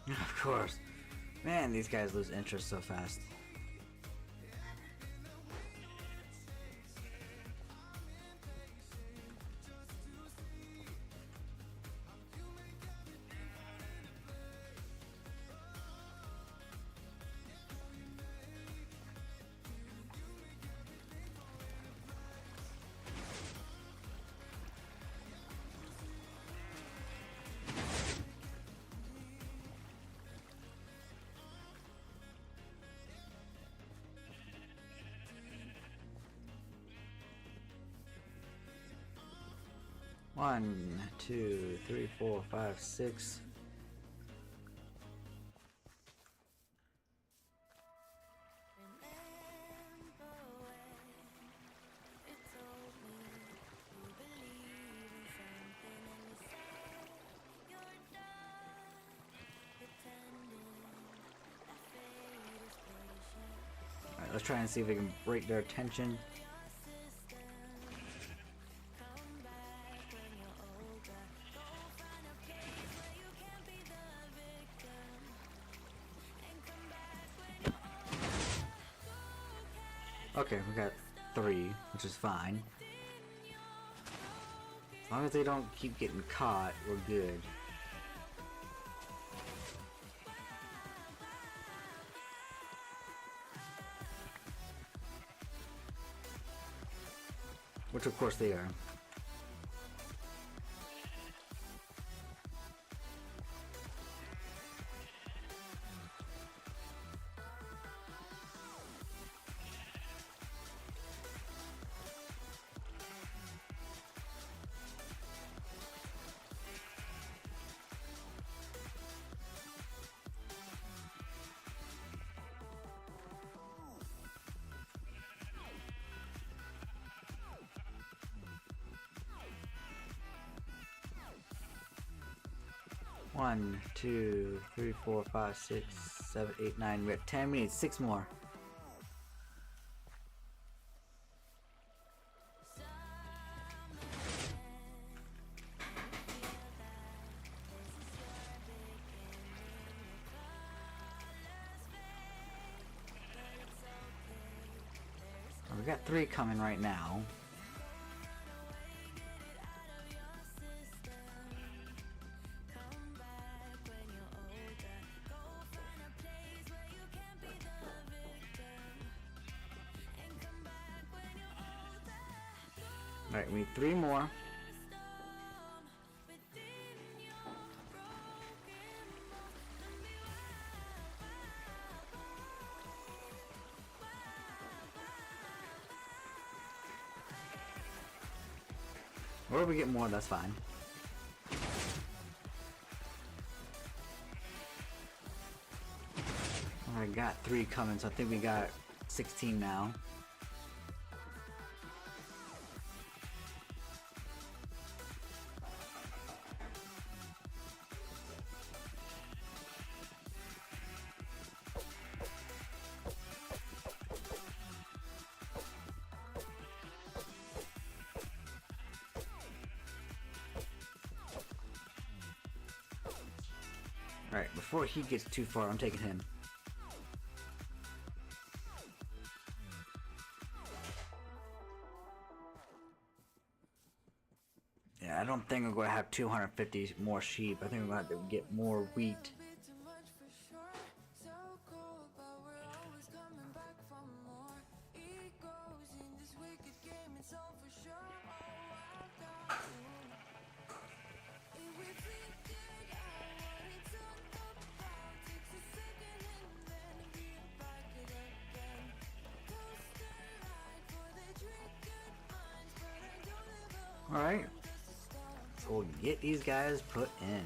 Of course. Man, these guys lose interest so fast. 1, 2, 3, 4, 5, 6. Alright, let's try and see if we can break their attention. Okay, we got 3, which is fine. As long as they don't keep getting caught, we're good. Which of course they are. One, 2, 3, 4, 5, 6, 7, 8, 9. We're at 10. We need 6 more. We got 3 coming right now. Alright, we need 3 more. Or if we get more, that's fine. I got 3 coming, so I think we got 16 now. Alright, before he gets too far, I'm taking him. Yeah, I don't think I'm going to have 250 more sheep. I think I'm going to have to get more wheat. Alright, so we'll get these guys put in.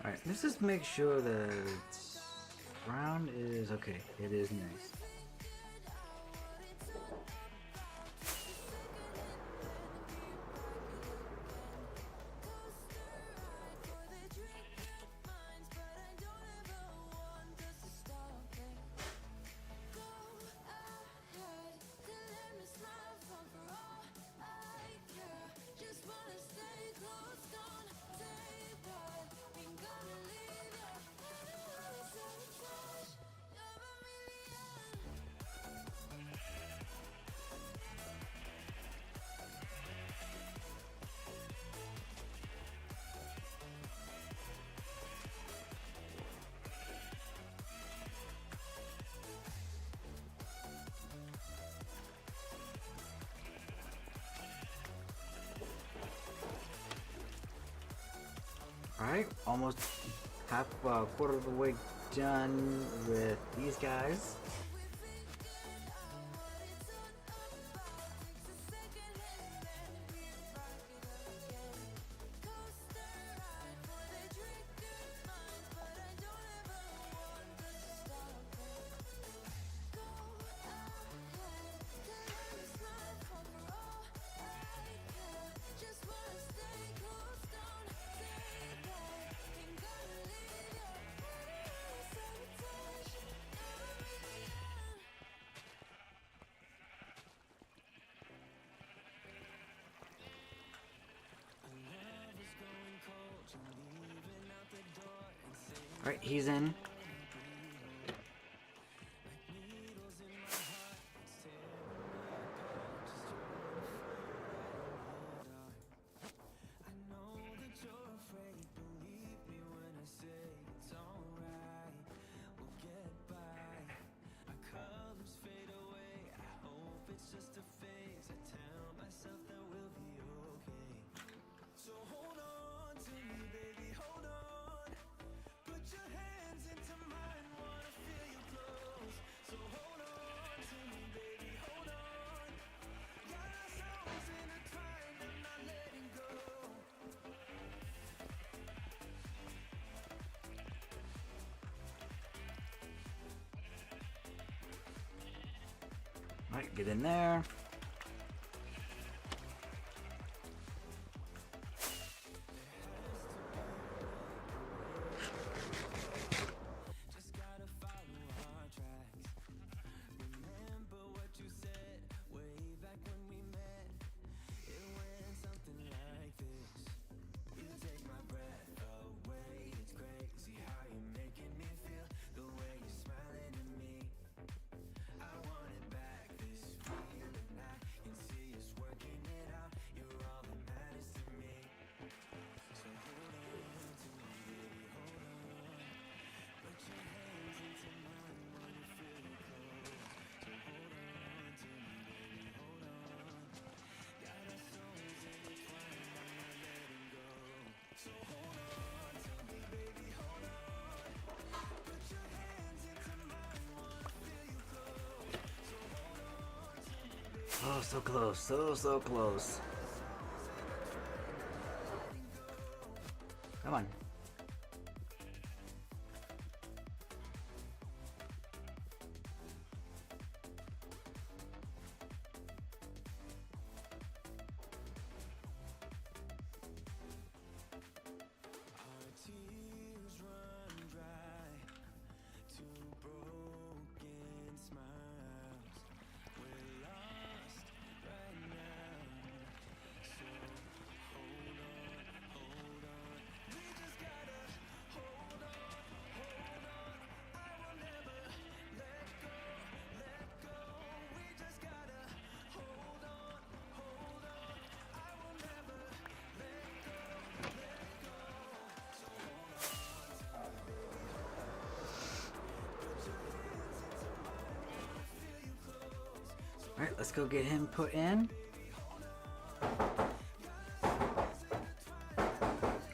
Alright, let's just make sure that ground is okay. It is nice. Alright, almost half, quarter of the way done with these guys. Alright, he's in. Alright, get in there. Oh, so close, so close. Come on. Alright, let's go get him put in.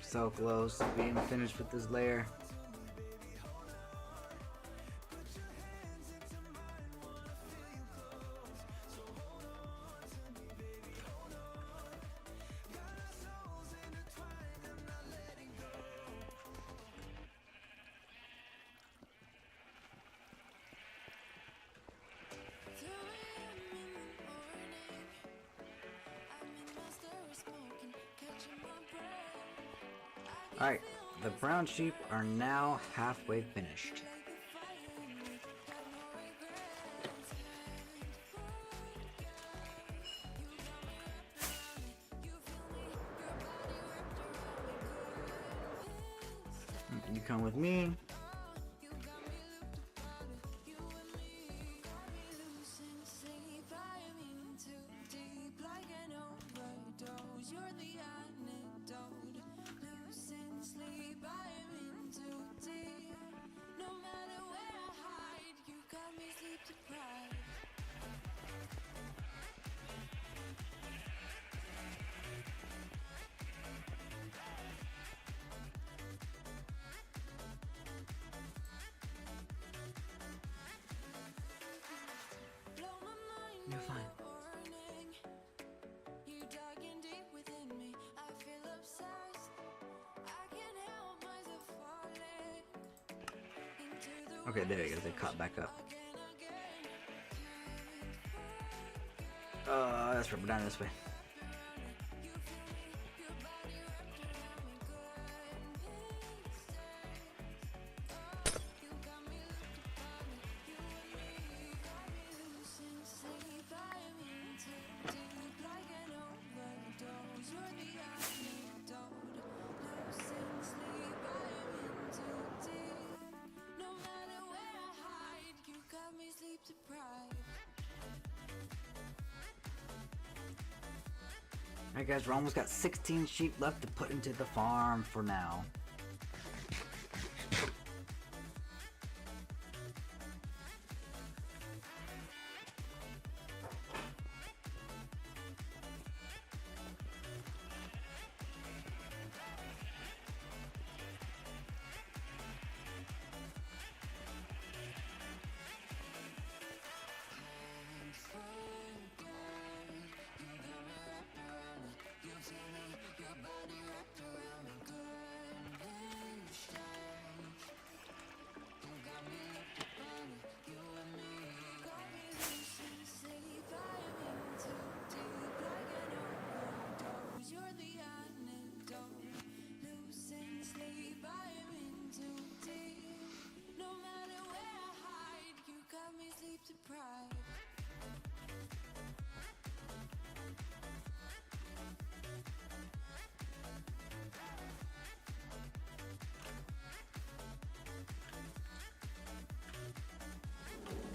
So close to being finished with this layer. Alright, the brown sheep are now halfway finished. You come with me. Okay, there you go. They caught back up. That's right. We're down this way. Alright guys, we're almost got 16 sheep left to put into the farm for now.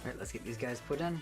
Alright, let's get these guys put in.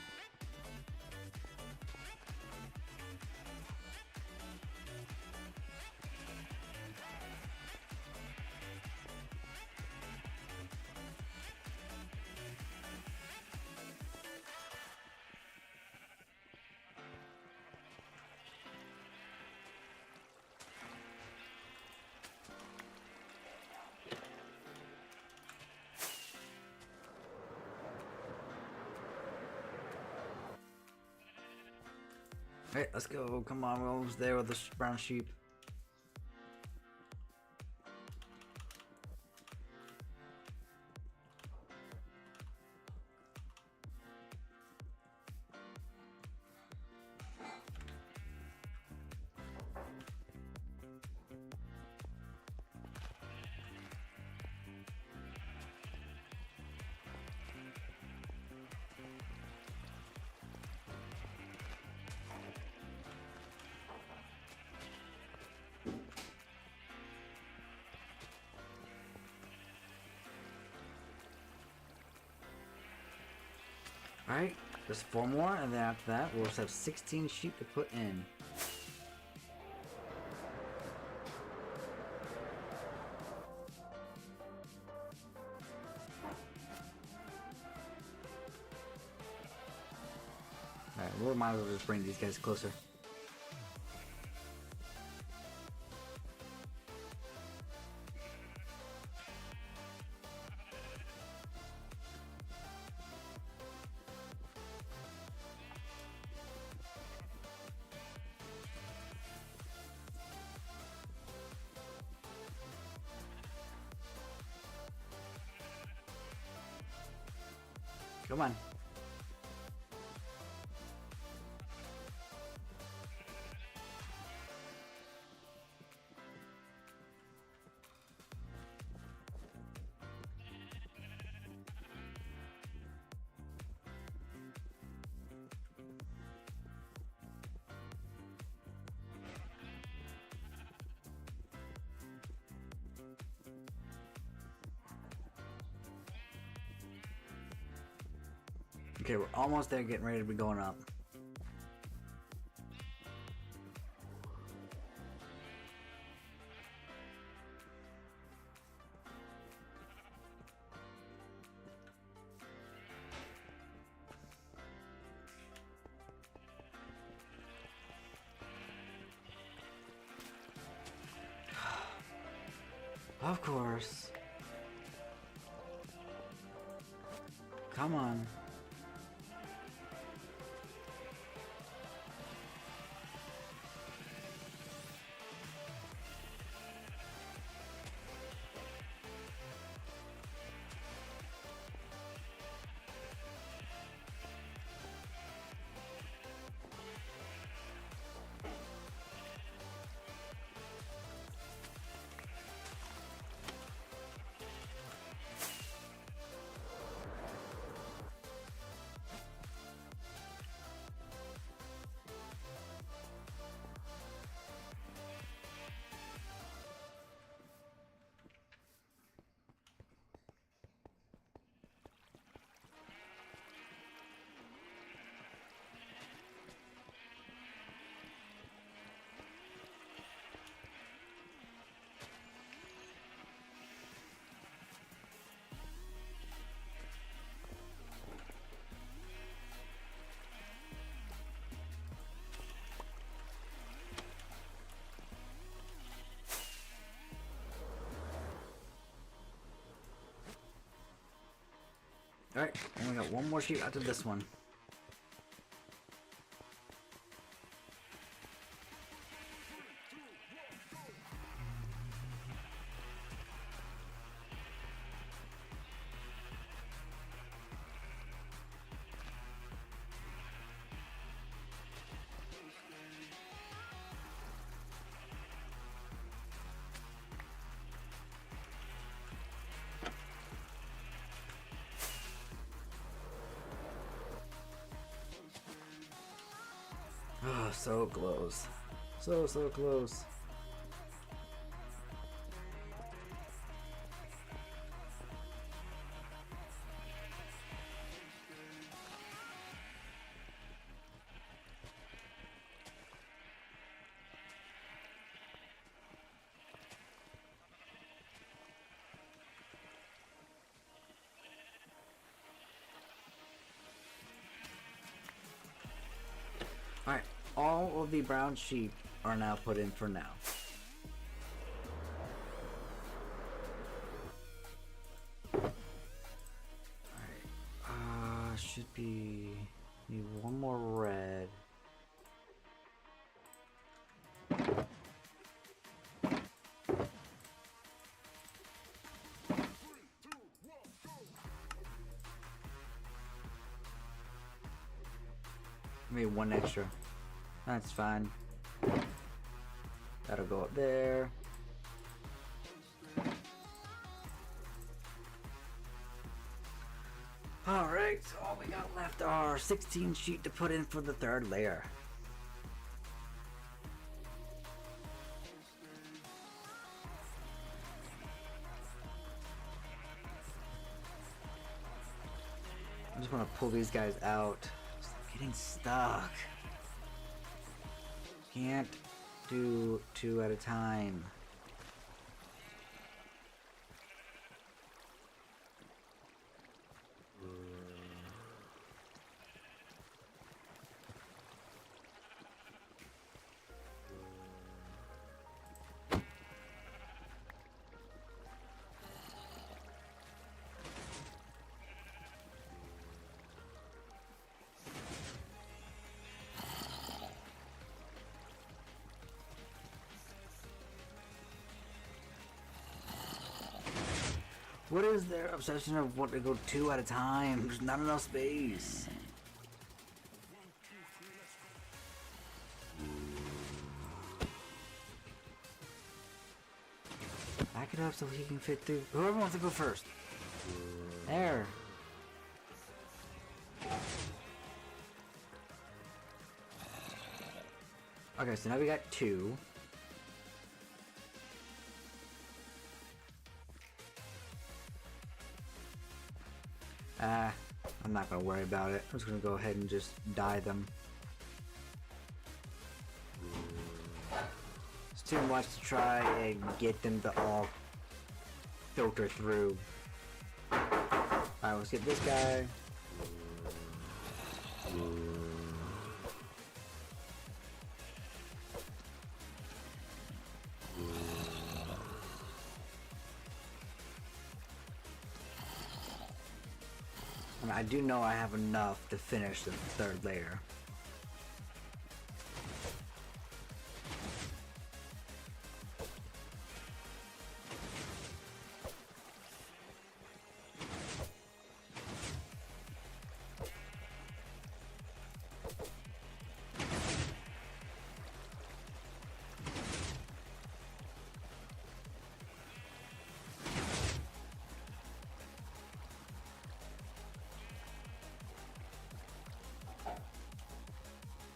Alright, let's go. Come on, we're almost there with the brown sheep. Alright, just 4 more, and then after that, we'll just have 16 sheep to put in. Alright, we might as well just bring these guys closer. Come on. Okay, we're almost there, getting ready to be going up. Of course. Come on. Alright, and we got one more sheep after this one. Oh, so close. So close. Alright, all of the brown sheep are now put in for now. Alright, should be... need one more red. Maybe one extra. That's fine. That'll go up there. Alright, so all we got left are 16 sheep to put in for the third layer. I just want to pull these guys out. I'm getting stuck. Can't do 2 at a time. What is their obsession of wanting to go 2 at a time? There's not enough space. Back it up so he can fit through. Whoever wants to go first. There. Okay, so now we got 2. I'm not gonna worry about it. I'm just gonna go ahead and just dye them. It's too much to try and get them to all filter through. Alright, let's get this guy. And I do know I have enough to finish the third layer.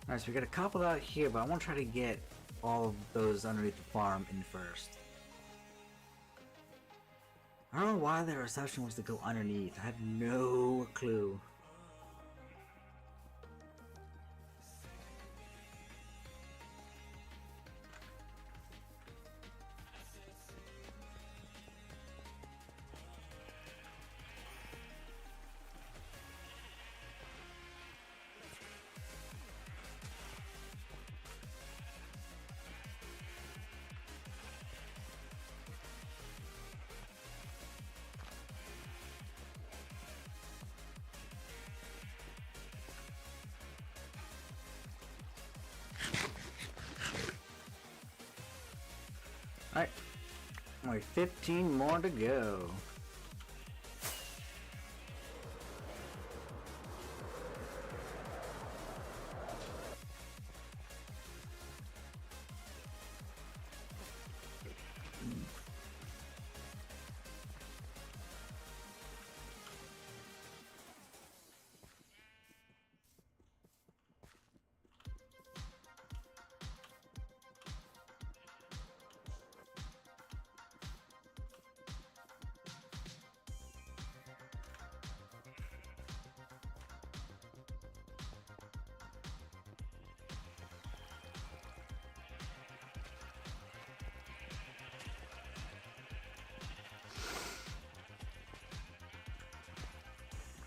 Alright, so we got a couple out here, but I want to try to get all of those underneath the farm in first. I don't know why their reception was to go underneath. I have no clue. Alright. Only 15 more to go.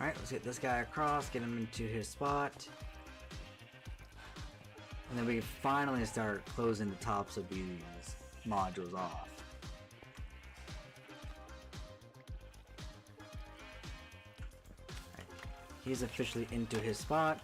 Alright, let's get this guy across, get him into his spot. And then we can finally start closing the tops of these modules off. Right. He's officially into his spot.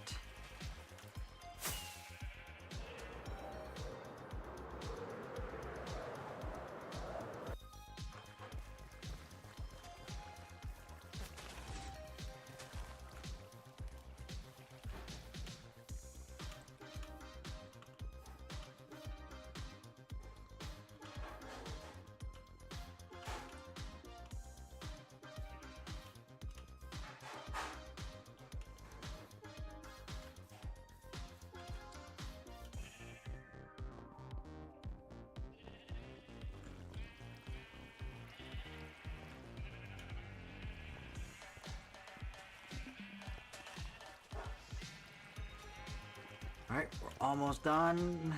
Alright, we're almost done.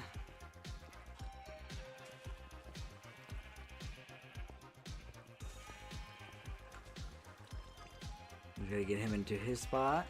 We gotta get him into his spot.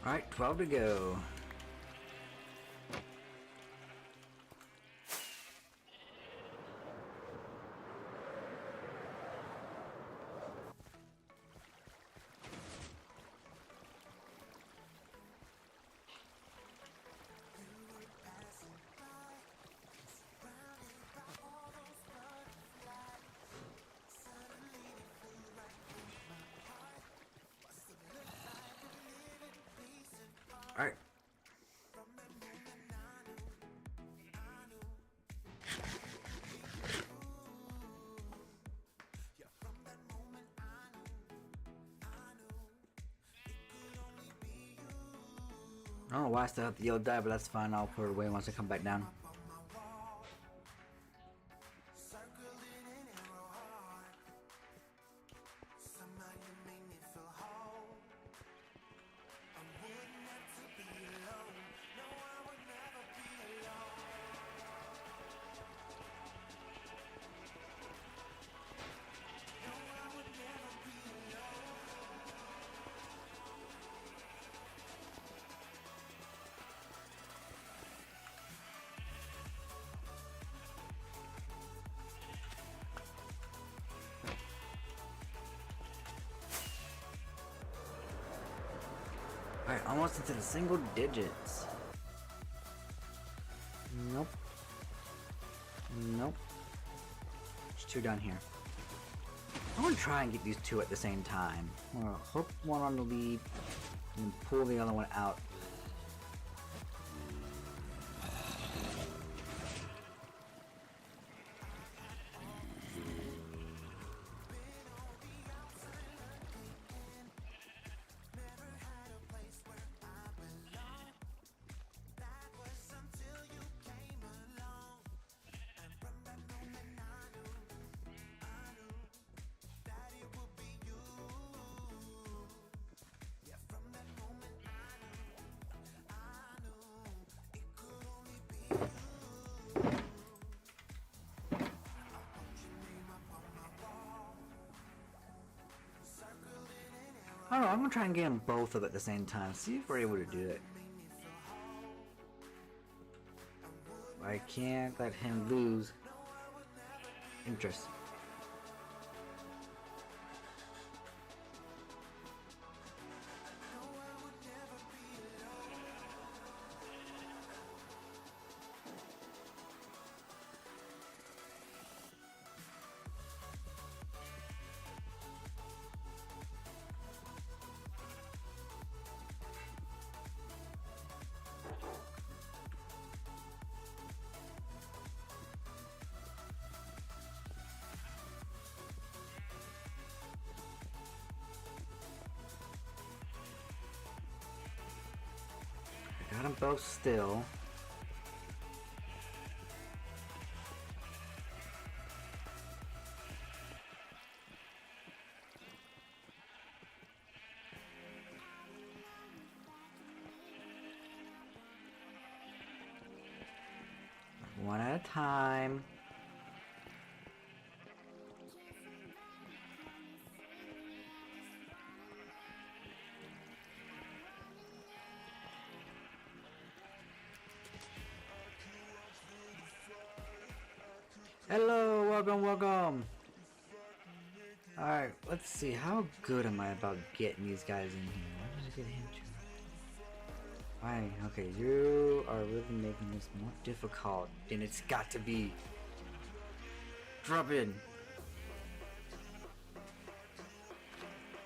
Alright, 12 to go. Alright. I don't know why I still have the yellow die, but that's fine. I'll put it away once I come back down. Alright, almost into the single digits. Nope. Nope. There's two down here. I'm gonna try and get these two at the same time. I'm gonna hook one on the lead and then pull the other one out. I don't know, I'm gonna try and get them both up at the same time, see if we're able to do it. I can't let him lose interest. Got them both still. One at a time. Hello, welcome. Alright, let's see, how good am I about getting these guys in here? Why did I get him to? Fine, okay, you are really making this more difficult than it's got to be. Drop in.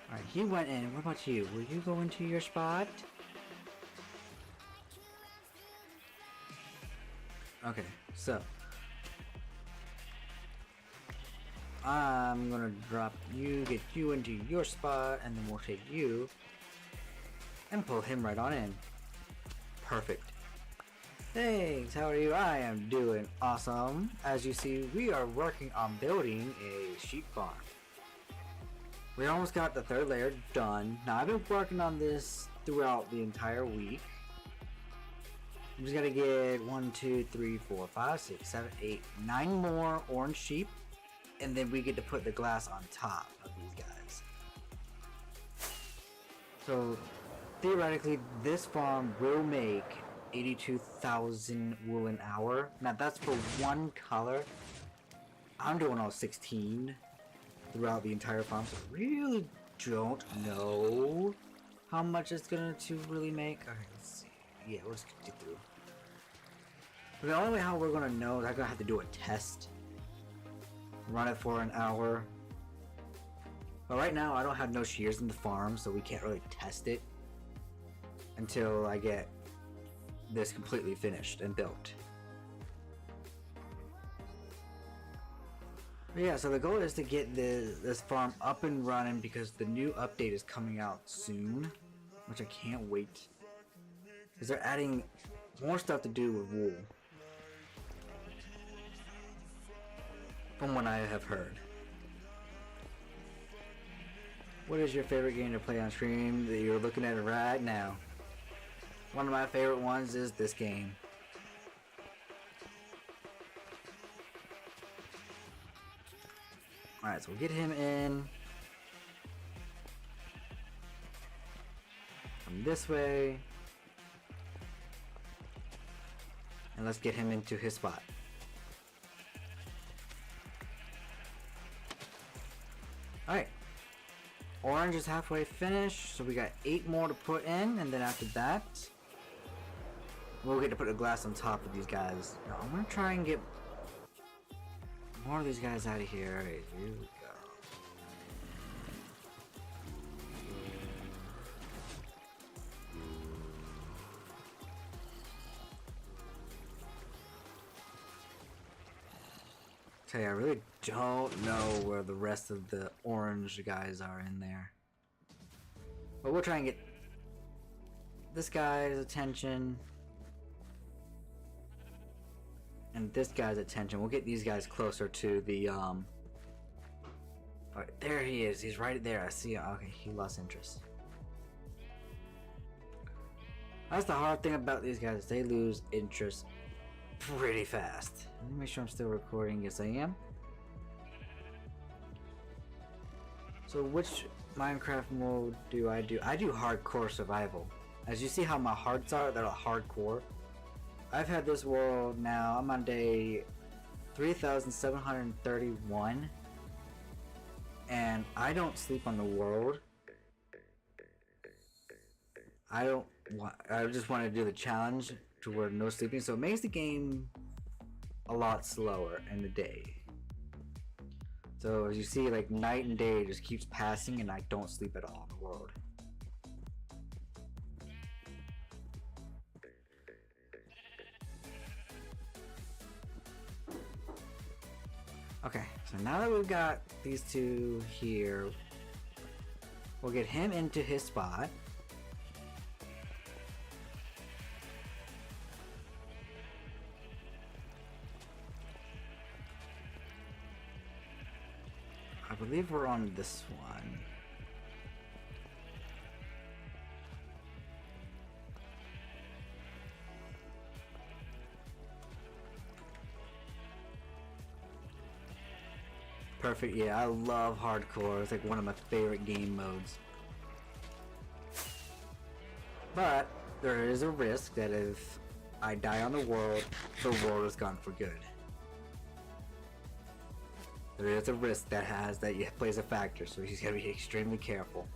Alright, he went in. What about you? Will you go into your spot? Okay, so I'm gonna drop you, get you into your spot, and then we'll take you and pull him right on in. Perfect. Thanks, how are you? I am doing awesome. As you see, we are working on building a sheep farm. We almost got the third layer done. Now, I've been working on this throughout the entire week. I'm just gonna get 1, 2, 3, 4, 5, 6, 7, 8, 9 more orange sheep. And then we get to put the glass on top of these guys. So theoretically, this farm will make 82,000 wool an hour. Now that's for one color. I'm doing all 16 throughout the entire farm, so I really don't know how much it's gonna to really make. Alright, let's see. Yeah, let's get through. But the only way how we're gonna know is I'm gonna have to do a test. Run it for an hour. But right now I don't have no shears in the farm, so we can't really test it until I get this completely finished and built. But yeah, so the goal is to get this farm up and running because the new update is coming out soon, which I can't wait. Because they're adding more stuff to do with wool. From what I have heard. What is your favorite game to play on stream that you're looking at right now? One of my favorite ones is this game. Alright, so we'll get him in. From this way. And let's get him into his spot. Alright. Orange is halfway finished, so we got 8 more to put in, and then after that, we'll get to put a glass on top of these guys. Now, I'm gonna try and get more of these guys out of here. Alright, here we go. Tell you, I really don't know where the rest of the orange guys are in there. But we'll try and get this guy's attention. And this guy's attention. We'll get these guys closer to the, Alright, there he is. He's right there. I see him. Okay, he lost interest. That's the hard thing about these guys. They lose interest pretty fast. Let me make sure I'm still recording. Yes, I am. So which Minecraft mode do? I do hardcore survival. As you see how my hearts are, they're hardcore. I've had this world now, I'm on day 3,731. And I don't sleep on the world. I just want to do the challenge to where no sleeping, so it makes the game a lot slower in the day. So as you see, like night and day just keeps passing and I don't sleep at all in the world. Okay, so now that we've got these two here, we'll get him into his spot. I believe we're on this one. Perfect, yeah, I love hardcore. It's like one of my favorite game modes. But there is a risk that if I die on the world is gone for good. There is a risk that plays a factor, so he's gotta be extremely careful.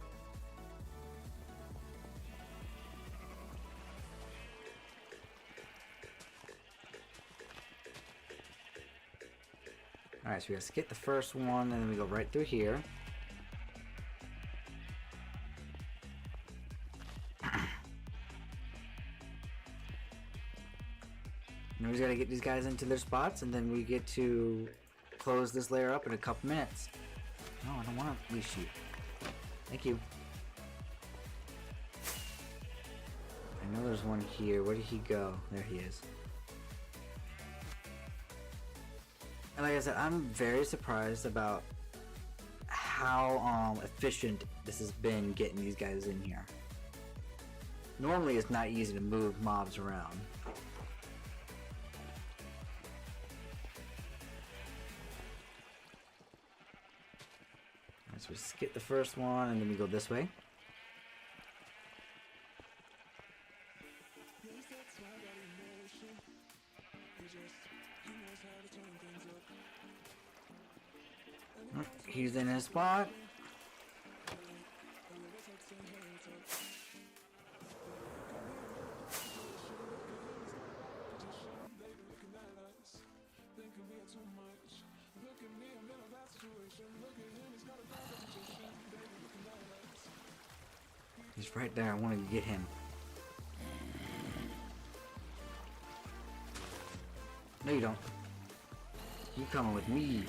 Alright, so we gotta skip the first one, and then we go right through here. And we just gotta get these guys into their spots, and then we get to close this layer up in a couple minutes. No, I don't want to leash you. Thank you. I know there's one here. Where did he go? There he is. And like I said, I'm very surprised about how efficient this has been getting these guys in here. Normally it's not easy to move mobs around. Alright, so we skip the first one and then we go this way. He's in his spot. He's right there. I wanted to get him. No, you don't. You coming with me.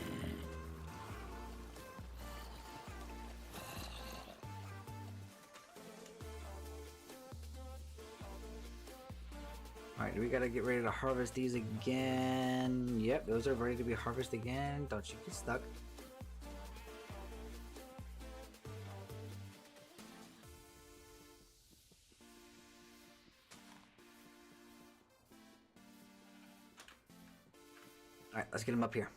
Alright, we gotta get ready to harvest these again. Yep, those are ready to be harvested again. Don't you get stuck. Alright, let's get him up here.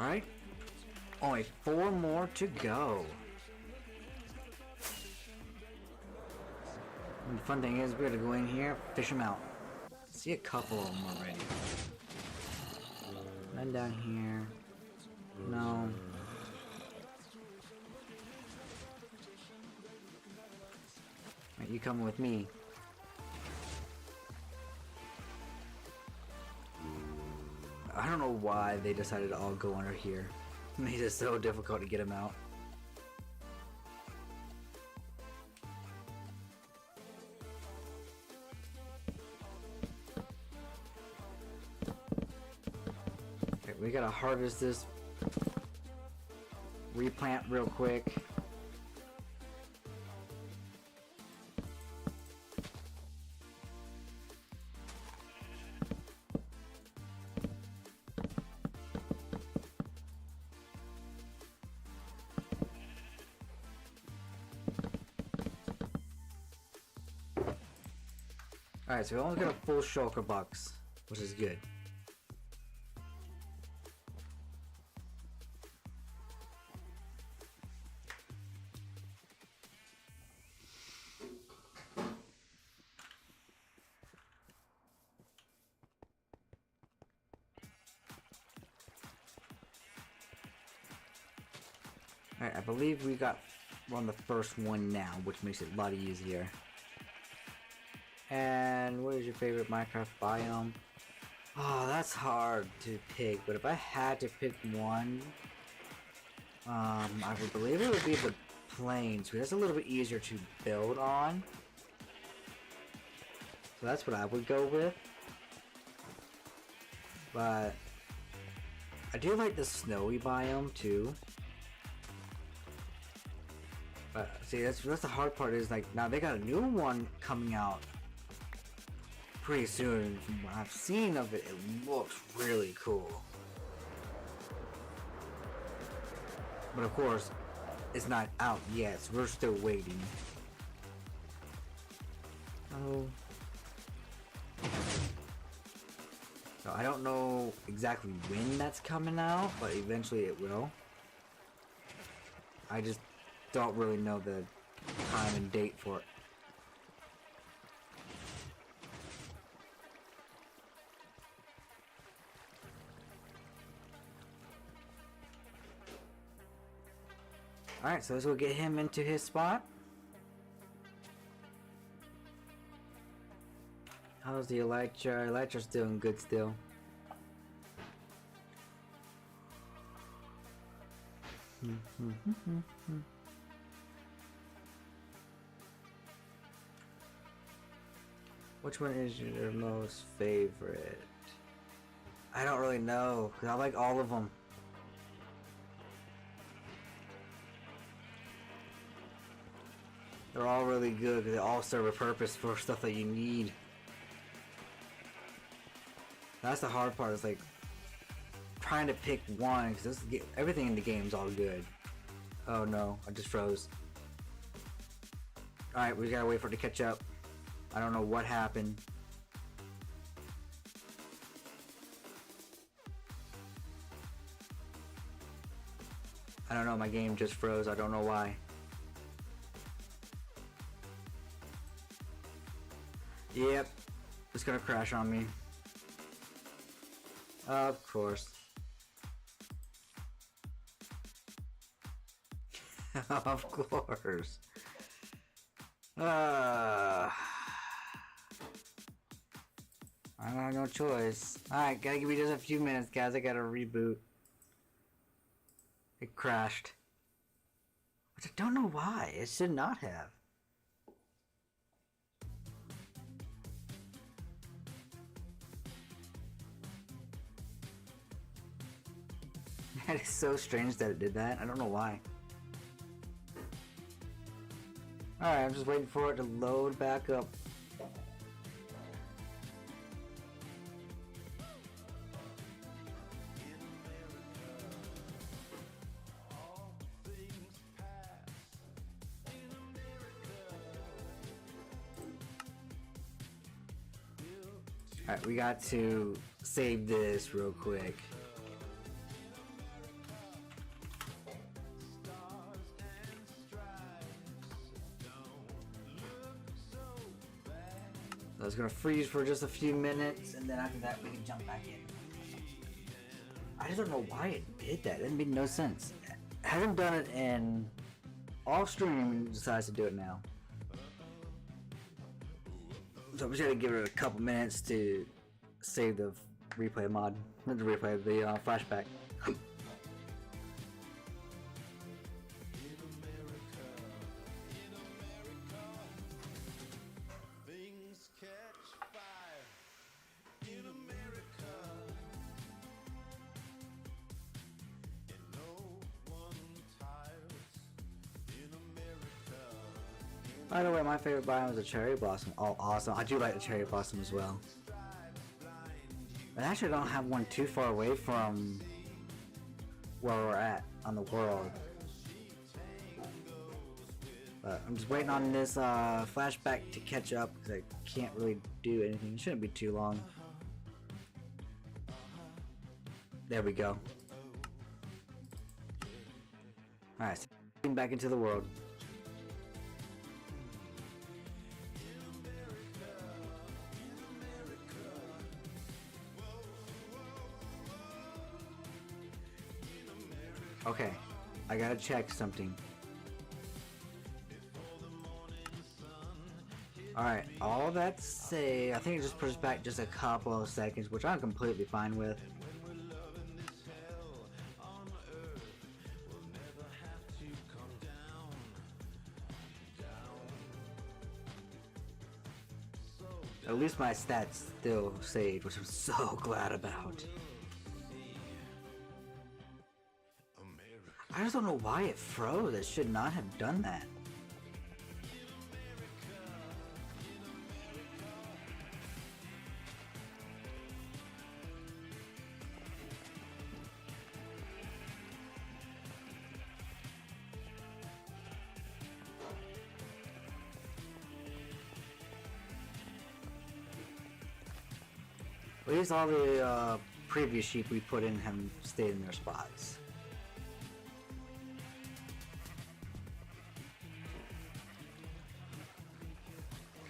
Alright, only 4 more to go. And the fun thing is, we gotta go in here, fish them out. See a couple of them already. None down here. No. You coming with me? I don't know why they decided to all go under here. It made it so difficult to get them out. Okay, we gotta harvest this. Replant real quick. Alright, so we only got a full shulker box, which is good. Alright, I believe we got on the first one now, which makes it a lot easier. And what is your favorite Minecraft biome? Oh, that's hard to pick, but if I had to pick one, I would believe it would be the plains, because that's a little bit easier to build on. So that's what I would go with. But I do like the snowy biome too. But see, that's the hard part is like now they got a new one coming out pretty soon. From what I've seen of it, it looks really cool. But of course, it's not out yet, so we're still waiting. Oh. So I don't know exactly when that's coming out, but eventually it will. I just don't really know the time and date for it. Alright, so let's go get him into his spot. How's the Elytra? Elytra's doing good still. Which one is your most favorite? I don't really know, because I like all of them. They're all really good, because they all serve a purpose for stuff that you need. That's the hard part, is like trying to pick one, because everything in the game is all good. Oh no, I just froze. Alright, we gotta wait for it to catch up. I don't know what happened. I don't know, my game just froze, I don't know why. Yep, it's gonna crash on me. Of course. Of course. I got no choice. Alright, gotta give me just a few minutes, guys. I gotta reboot. It crashed. Which I don't know why. It should not have. That is so strange that it did that. I don't know why. Alright, I'm just waiting for it to load back up. Alright, we got to save this real quick. So it's gonna freeze for just a few minutes, and then after that we can jump back in. I just don't know why it did that. It made no sense. I haven't done it in off stream and decides to do it now. So I'm just gonna give it a couple minutes to save the replay mod, not the replay, the flashback. Things catch fire in America, and no one tires in America. By the way, my favorite biome is the cherry blossom. Oh, awesome! I do like the cherry blossom as well. I actually don't have one too far away from where we're at on the world. But I'm just waiting on this flashback to catch up because I can't really do anything. It shouldn't be too long. There we go. Alright, so getting back into the world. Okay, I gotta check something. Alright, all that to say, I think it just pushes back just a couple of seconds, which I'm completely fine with. At least my stats still saved, which I'm so glad about. I just don't know why it froze. It should not have done that. At least all the previous sheep we put in have stayed in their spots.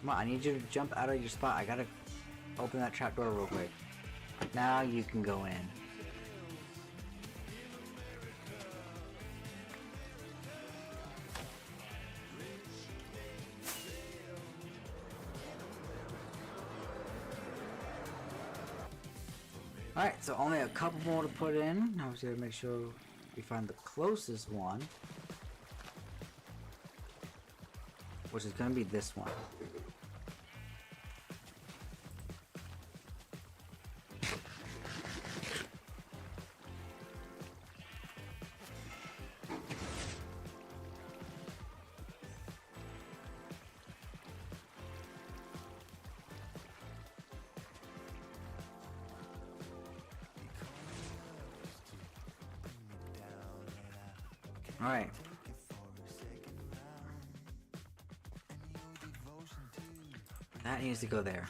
Come on, I need you to jump out of your spot. I gotta open that trapdoor real quick. Now you can go in. Alright, so only a couple more to put in. I was gonna make sure we find the closest one, which is gonna be this one. Alright. That needs to go there.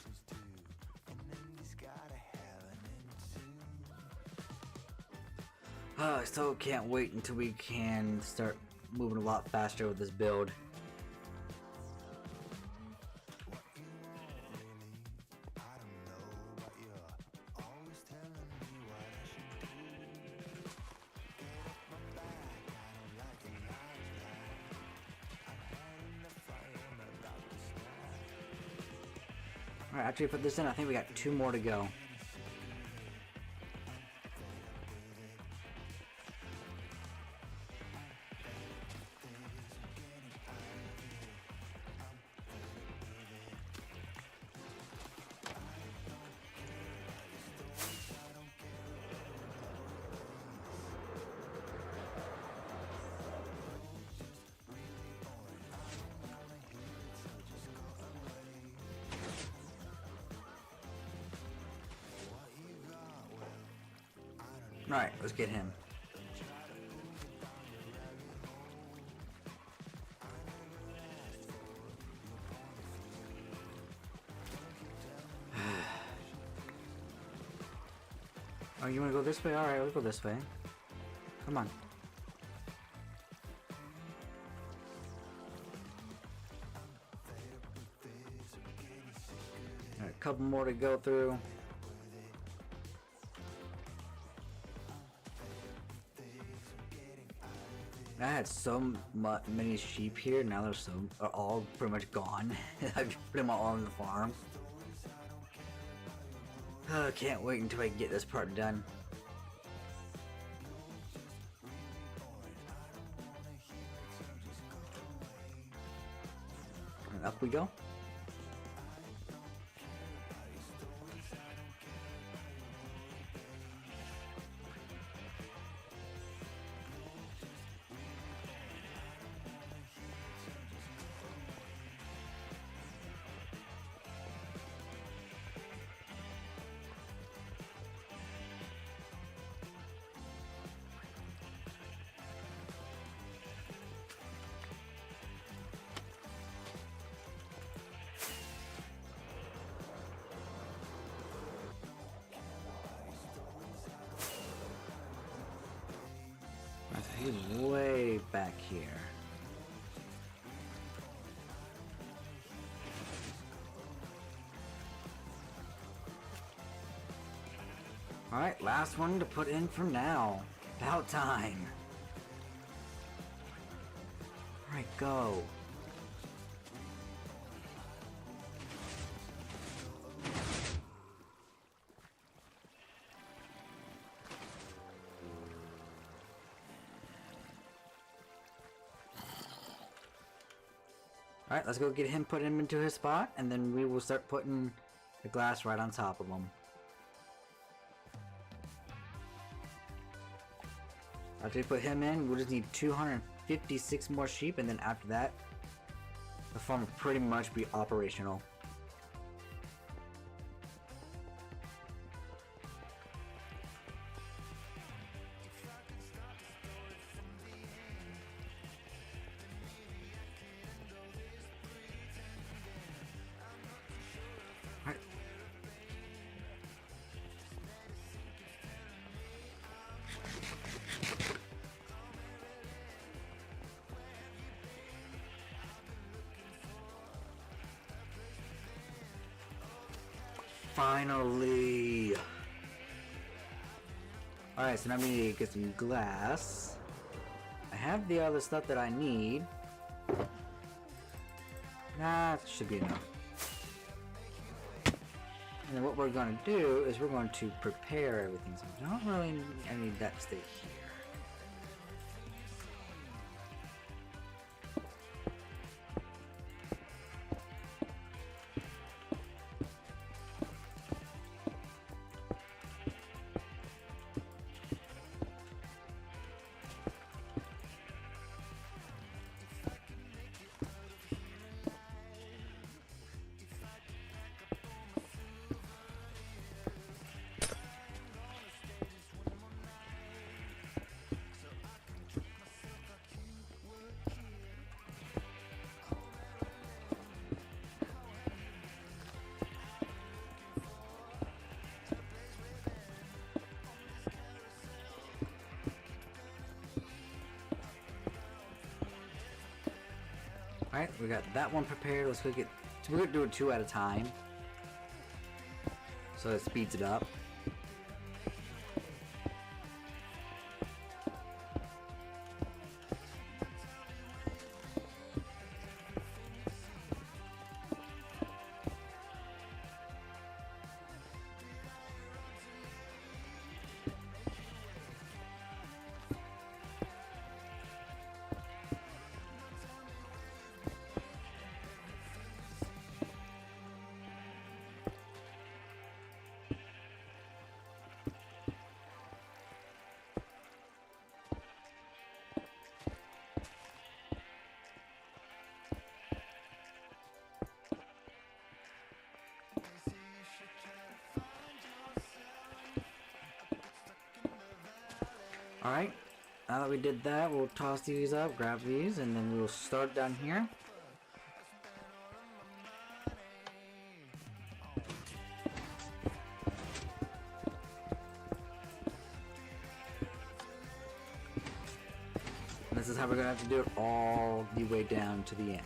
I still can't wait until we can start moving a lot faster with this build. Alright, after we put this in, I think we got 2 more to go. Alright, let's get him. Oh, you wanna go this way? Alright, we'll go this way. Come on. Alright, a couple more to go through. I had so many sheep here, now they're all pretty much gone. I've put them all on the farm. Can't wait until I get this part done. And up we go. He's way back here. Alright, last one to put in for now. About time. Alright, go. Alright, let's go get him, put him into his spot, and then we will start putting the glass right on top of him. After we put him in, we'll just need 256 more sheep, and then after that, the farm will pretty much be operational. Alright. Finally! Alright, so now we need to get some glass. I have the other stuff that I need. That should be enough. And then what we're going to do is we're going to prepare everything. So I don't really need that to stay here. Alright, we got that one prepared. Let's go get. We're gonna do it 2 at a time, so it speeds it up. Alright, now that we did that, we'll toss these up, grab these, and then we'll start down here. This is how we're gonna have to do it all the way down to the end.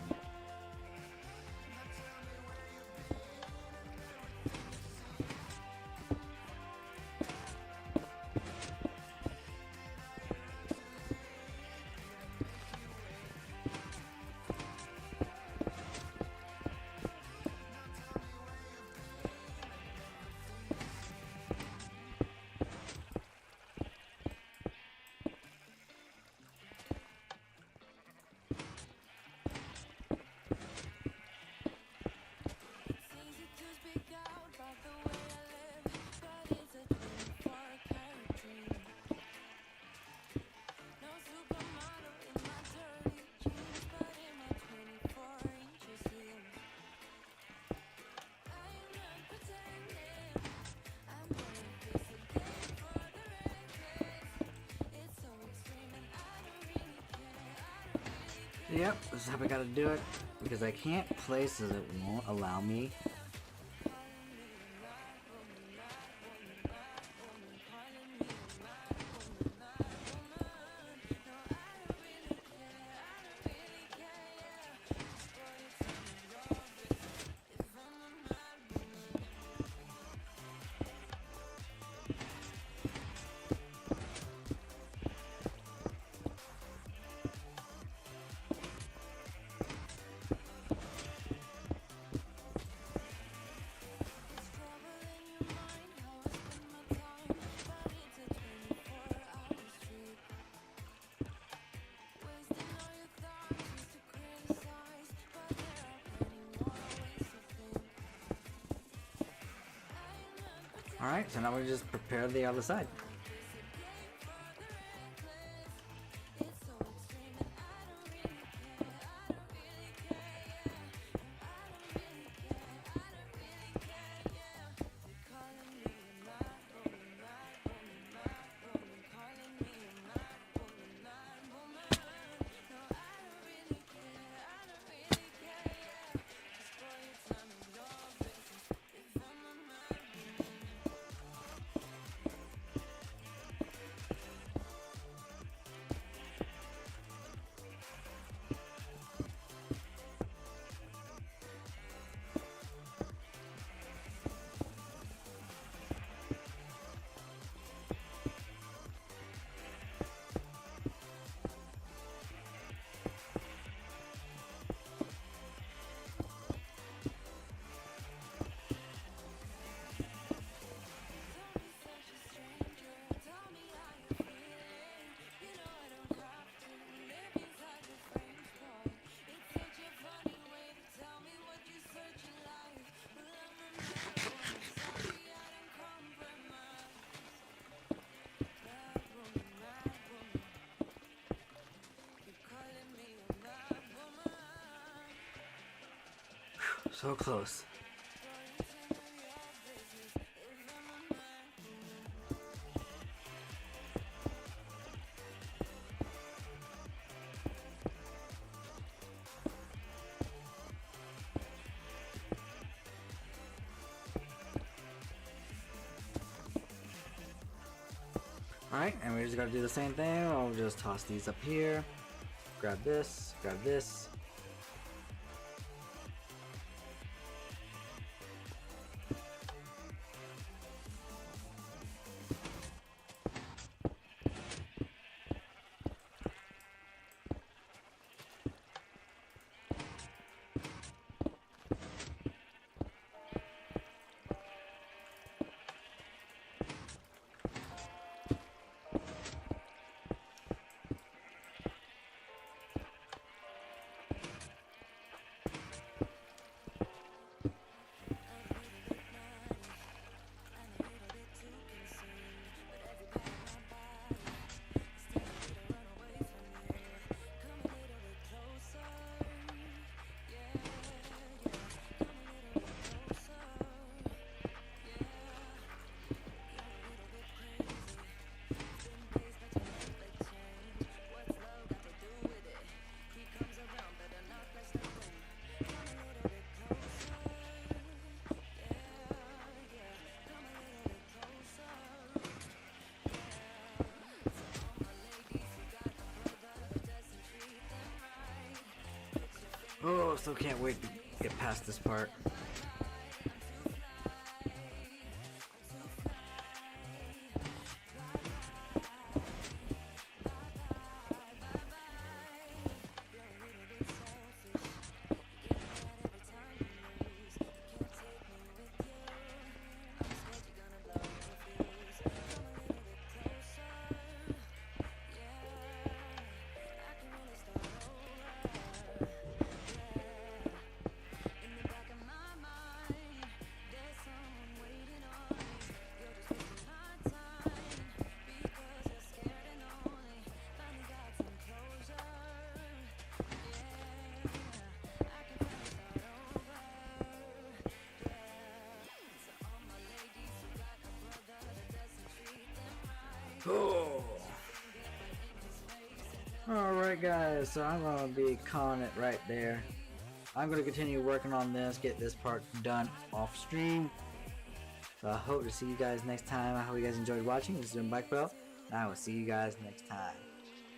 Yep, this is how we gotta do it. Because I can't place as it won't allow me. Alright, so now we just prepare the other side. So close. Alright, and we just gotta do the same thing. I'll just toss these up here. Grab this, grab this. Oh, still can't wait to get past this part. Alright guys, so I'm gonna be calling it right there. I'm gonna continue working on this, get this part done off stream. So I hope to see you guys next time. I hope you guys enjoyed watching. This has been Bike Bell, and I will see you guys next time.